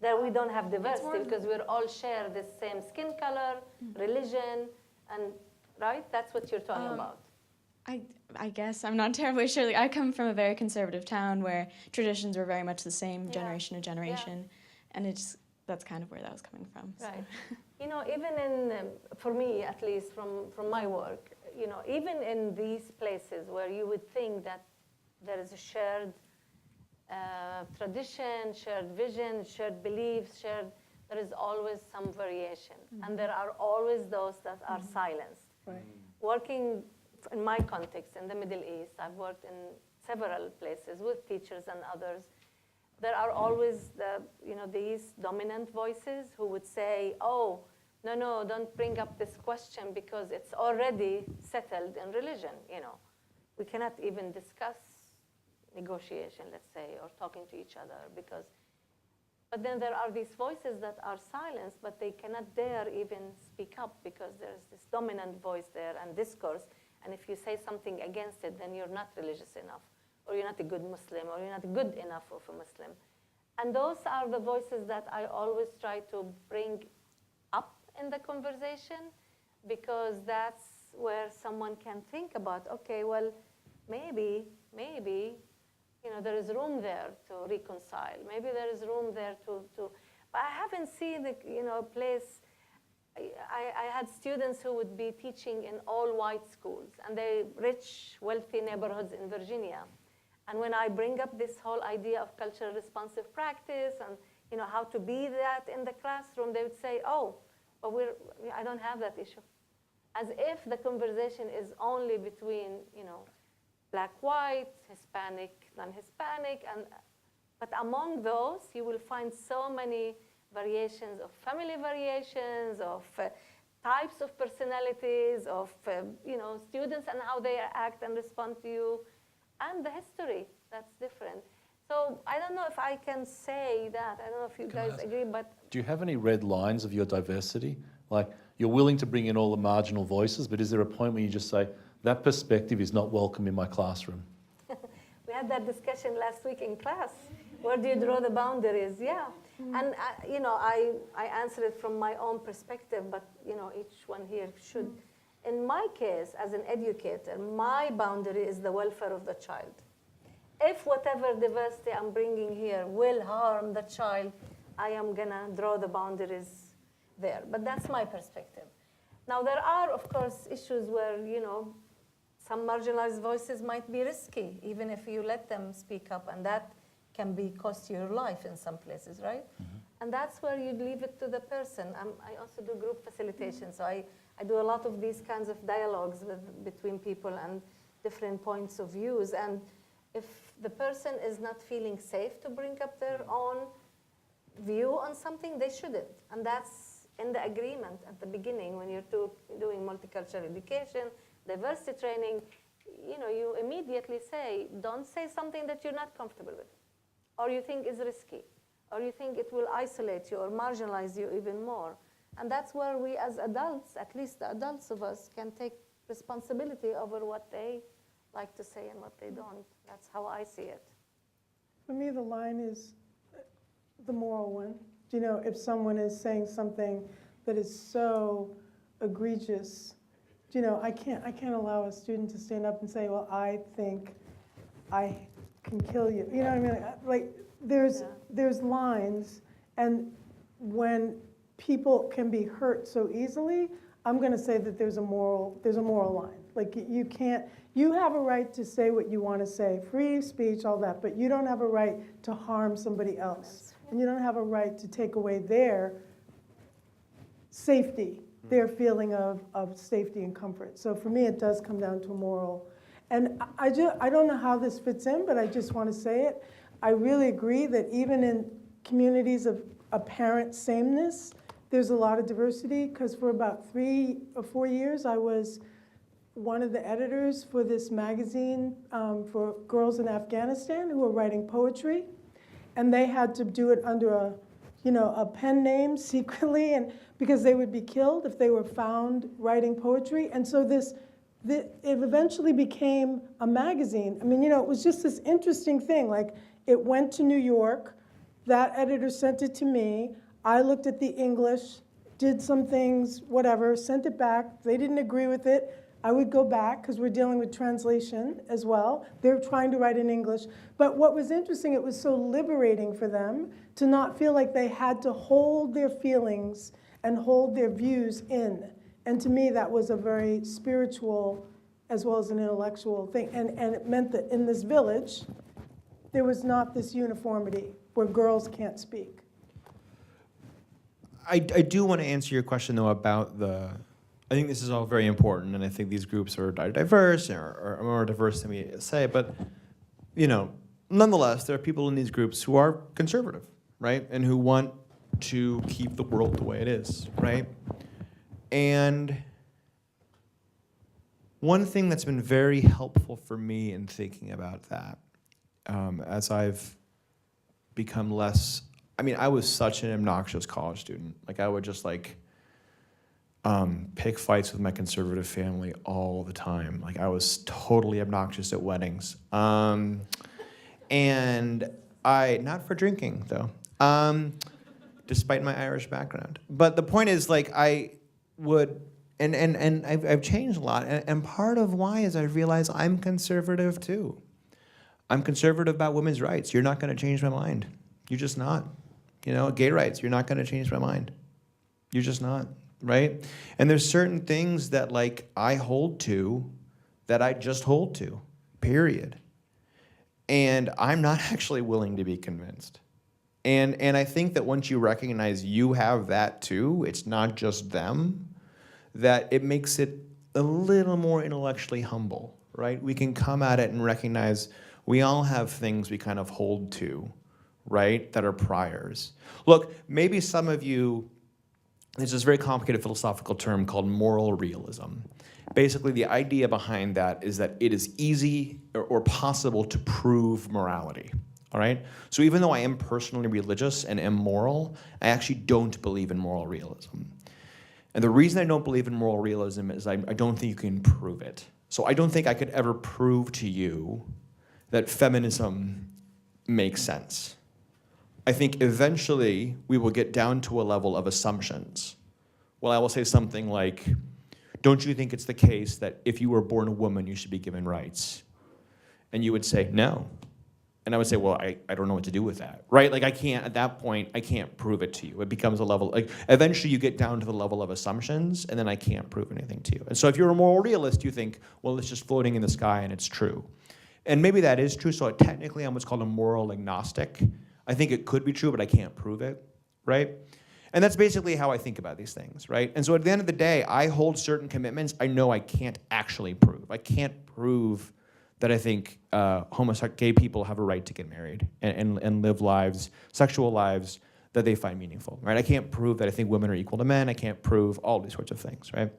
That we don't have diversity because we're all share the same skin color, religion, and right. That's what you're talking about. I guess I'm not terribly sure. Like, I come from a very conservative town where traditions were very much the same generation to generation, and that's kind of where that was coming from. So. Right. Even in, for me at least, from my work, even in these places where you would think that there is a shared tradition, shared vision, shared beliefs, there is always some variation, and there are always those that are silenced. Right. Working in my context in the Middle East, I've worked in several places with teachers and others. There are always these dominant voices who would say, "Oh, no, don't bring up this question because it's already settled in religion. We cannot even discuss negotiation, let's say, or talking to each other because." But then there are these voices that are silenced, but they cannot dare even speak up because there's this dominant voice there and discourse. And if you say something against it, then you're not religious enough, or you're not a good Muslim, or you're not good enough of a Muslim. And those are the voices that I always try to bring up in the conversation, because that's where someone can think about, okay, well, maybe there is room there to reconcile. Maybe there is room there to but I haven't seen a place. I had students who would be teaching in all white schools, and they rich, wealthy neighborhoods in Virginia. And when I bring up this whole idea of cultural responsive practice and how to be that in the classroom, they would say, oh, but I don't have that issue. As if the conversation is only between, black, white, Hispanic, non-Hispanic, but among those, you will find so many variations of family variations, of types of personalities, of students and how they act and respond to you, and the history that's different. So I don't know if I can say that. I don't know if you guys agree, but Do you have any red lines of your diversity? Like, you're willing to bring in all the marginal voices, but is there a point where you just say, that perspective is not welcome in my classroom? we had that discussion last week in class. Where do you draw the boundaries? Yeah. And, I answer it from my own perspective, but, each one here should. In my case, as an educator, my boundary is the welfare of the child. If whatever diversity I'm bringing here will harm the child, I am going to draw the boundaries there. But that's my perspective. Now, there are, of course, issues where, some marginalized voices might be risky, even if you let them speak up, and that can cost you your life in some places, right? Mm-hmm. And that's where you leave it to the person. I also do group facilitation, so I do a lot of these kinds of dialogues between people and different points of views. And if the person is not feeling safe to bring up their own view on something, they shouldn't. And that's in the agreement at the beginning when you're doing multicultural education, diversity training, you immediately say, don't say something that you're not comfortable with, or you think is risky, or you think it will isolate you or marginalize you even more. And that's where we as adults, at least the adults of us, can take responsibility over what they like to say and what they don't. That's how I see it. For me, the line is the moral one. If someone is saying something that is so egregious, I can't allow a student to stand up and say, well, I think I can kill you. You know what I mean? Like, there's lines, and when people can be hurt so easily, I'm going to say that there's a moral line. Like, you have a right to say what you want to say, free speech, all that, but you don't have a right to harm somebody else. And you don't have a right to take away their safety, their feeling of safety and comfort. So for me, it does come down to moral. And I don't know how this fits in, but I just want to say it. I really agree that even in communities of apparent sameness, there's a lot of diversity, because for about 3 or 4 years, I was one of the editors for this magazine for girls in Afghanistan who were writing poetry. And they had to do it under a pen name secretly, and because they would be killed if they were found writing poetry. And so it eventually became a magazine. I mean, it was just this interesting thing. Like, it went to New York. That editor sent it to me. I looked at the English, did some things, whatever, sent it back. They didn't agree with it. I would go back, because we're dealing with translation as well. They're trying to write in English. But what was interesting, it was so liberating for them to not feel like they had to hold their feelings and hold their views in. And to me, that was a very spiritual as well as an intellectual thing. And it meant that in this village, there was not this uniformity where girls can't speak. I do want to answer your question, though, about I think this is all very important, and I think these groups are diverse, or more diverse than we say, but, nonetheless, there are people in these groups who are conservative, right? And who want to keep the world the way it is, right? And one thing that's been very helpful for me in thinking about that, as I've become less, I was such an obnoxious college student. Like, I would just pick fights with my conservative family all the time. Like, I was totally obnoxious at weddings. And not for drinking, though, despite my Irish background. But the point is, I would, and I've changed a lot. And part of why is I realize I'm conservative, too. I'm conservative about women's rights. You're not going to change my mind. You're just not. You know, gay rights, you're not going to change my mind. You're just not, right? And there's certain things that, like, I hold to that I just hold to, period. And I'm not actually willing to be convinced. And I think that once you recognize you have that too, it's not just them, that it makes it a little more intellectually humble, right? We can come at it and recognize we all have things we kind of hold to, right, that are priors. Look, maybe some of you, there's this very complicated philosophical term called moral realism. Basically, the idea behind that is that it is easy or possible to prove morality, all right? So even though I am personally religious and am moral, I actually don't believe in moral realism. And the reason I don't believe in moral realism is I don't think you can prove it. So I don't think I could ever prove to you that feminism makes sense. I think eventually we will get down to a level of assumptions. Well, I will say something like, don't you think it's the case that if you were born a woman, you should be given rights? And you would say, no. And I would say, well, I don't know what to do with that, right? Like, I can't, at that point, I can't prove it to you. It becomes a level, like, eventually you get down to the level of assumptions, and then I can't prove anything to you. And so if you're a moral realist, you think, well, it's just floating in the sky and it's true. And maybe that is true, so technically I'm what's called a moral agnostic. I think it could be true, but I can't prove it, right? And that's basically how I think about these things, right? And so at the end of the day, I hold certain commitments I know I can't actually prove. I can't prove that I think gay people have a right to get married and live lives, sexual lives that they find meaningful, right? I can't prove that I think women are equal to men. I can't prove all these sorts of things, right?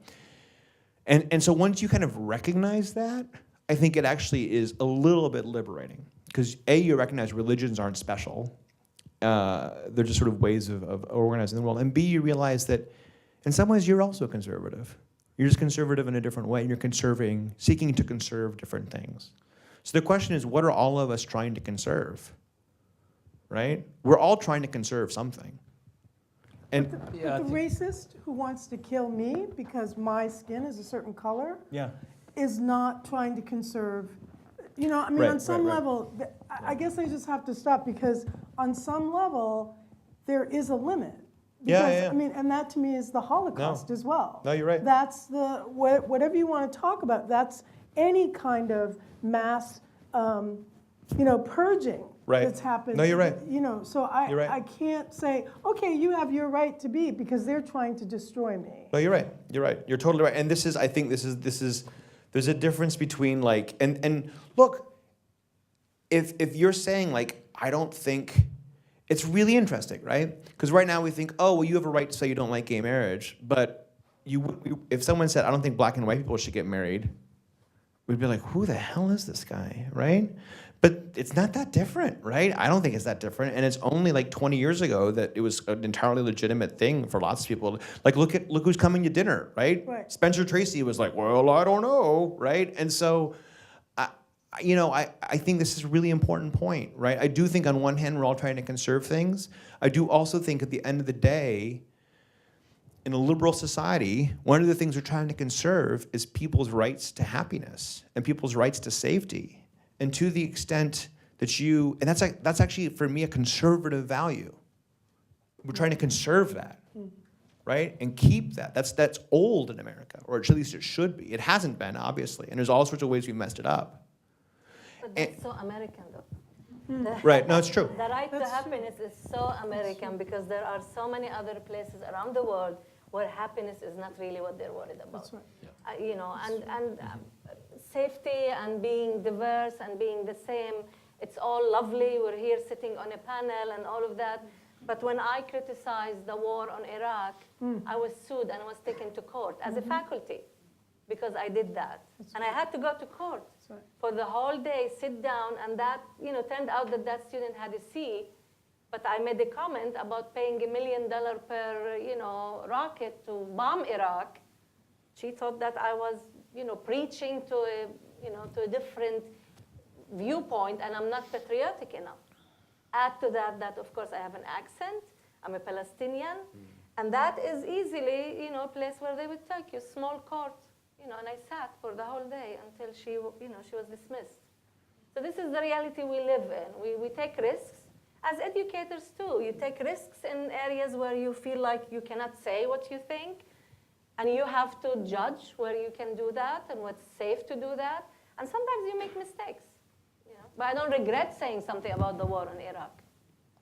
And so once you kind of recognize that, I think it actually is a little bit liberating. Because A, you recognize religions aren't special. They're just sort of ways of organizing the world. And B, you realize that in some ways you're also conservative. You're just conservative in a different way, and you're seeking to conserve different things. So the question is, what are all of us trying to conserve, right? We're all trying to conserve something. And But the racist who wants to kill me because my skin is a certain color is not trying to conserve. You know, I mean, on some level, I guess I just have to stop because on some level, there is a limit. Because, I mean, and that to me is the Holocaust as well. No, you're right. That's whatever you want to talk about, that's any kind of mass, purging that's happened. No, you're right. You know, so I can't say, okay, you have your right to be because they're trying to destroy me. No, you're right. You're right. You're totally right. And I think this is, there's a difference between like, and look, if you're saying like, I don't think, it's really interesting, right? Because right now we think, oh, well, you have a right to say you don't like gay marriage, but if someone said, I don't think black and white people should get married, we'd be like, who the hell is this guy, right? But it's not that different, right? I don't think it's that different, and it's only like 20 years ago that it was an entirely legitimate thing for lots of people. Like, look who's coming to dinner, right? Spencer Tracy was like, well, I don't know, right? And so, I think this is a really important point, right? I do think on one hand, we're all trying to conserve things. I do also think at the end of the day, in a liberal society, one of the things we're trying to conserve is people's rights to happiness and people's rights to safety. And to the extent that and that's actually, for me, a conservative value. We're trying to conserve that, right? And keep that. That's old in America, or at least it should be. It hasn't been, obviously, and there's all sorts of ways we messed it up. But that's so American, though. Right, no, it's true. The right to happiness is so American because there are so many other places around the world where happiness is not really what they're worried about. That's right. And safety and being diverse and being the same, it's all lovely. We're here sitting on a panel and all of that. But when I criticized the war on Iraq, I was sued and was taken to court as a faculty because I did that. And I had to go to court for the whole day, sit down, and that, turned out that student had a C, but I made a comment about paying $1 million per, rocket to bomb Iraq. She thought that I was, preaching to a different viewpoint, and I'm not patriotic enough. Add to that of course I have an accent, I'm a Palestinian, and that is easily, a place where they would take you, small court. And I sat for the whole day until she was dismissed. So this is the reality we live in. We take risks. As educators too, you take risks in areas where you feel like you cannot say what you think, and you have to judge where you can do that and what's safe to do that. And sometimes you make mistakes. You know? But I don't regret saying something about the war in Iraq.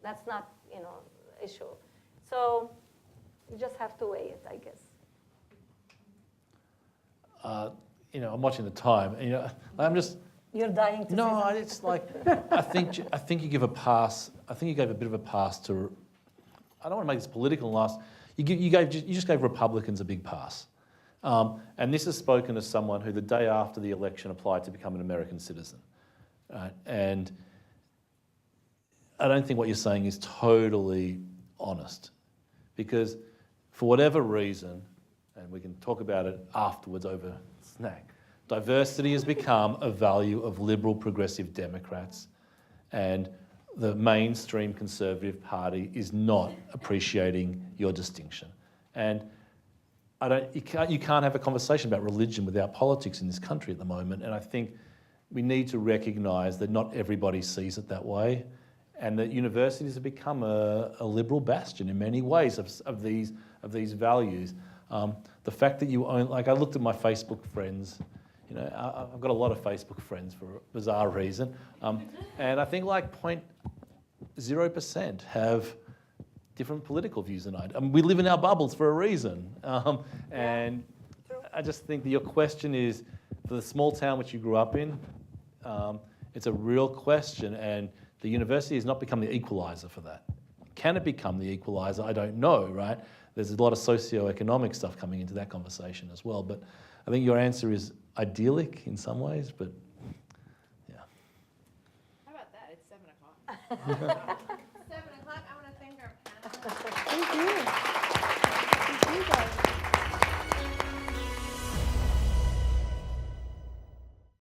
That's not, you know, issue. So you just have to weigh it, I guess. You know, I'm watching the time. You know, I'm just. You're dying to. No, it's like I think you give a pass. I think you gave a bit of a pass to. I don't want to make this political. You just gave Republicans a big pass, and this is spoken as someone who the day after the election applied to become an American citizen, and I don't think what you're saying is totally honest, because for whatever reason, and we can talk about it afterwards over snack, diversity has become a value of liberal progressive Democrats, and the mainstream Conservative Party is not appreciating your distinction. And you can't have a conversation about religion without politics in this country at the moment, and I think we need to recognise that not everybody sees it that way, and that universities have become a liberal bastion in many ways of these values. The fact that you own, like I looked at my Facebook friends, you know, I've got a lot of Facebook friends for a bizarre reason, and I think like 0.0% have different political views than I do. I mean, we live in our bubbles for a reason, and I just think that your question is, for the small town which you grew up in, it's a real question, and the university has not become the equaliser for that. Can it become the equaliser? I don't know, right? There's a lot of socio-economic stuff coming into that conversation as well, but I think your answer is idyllic in some ways, but yeah. How about that? It's 7 o'clock.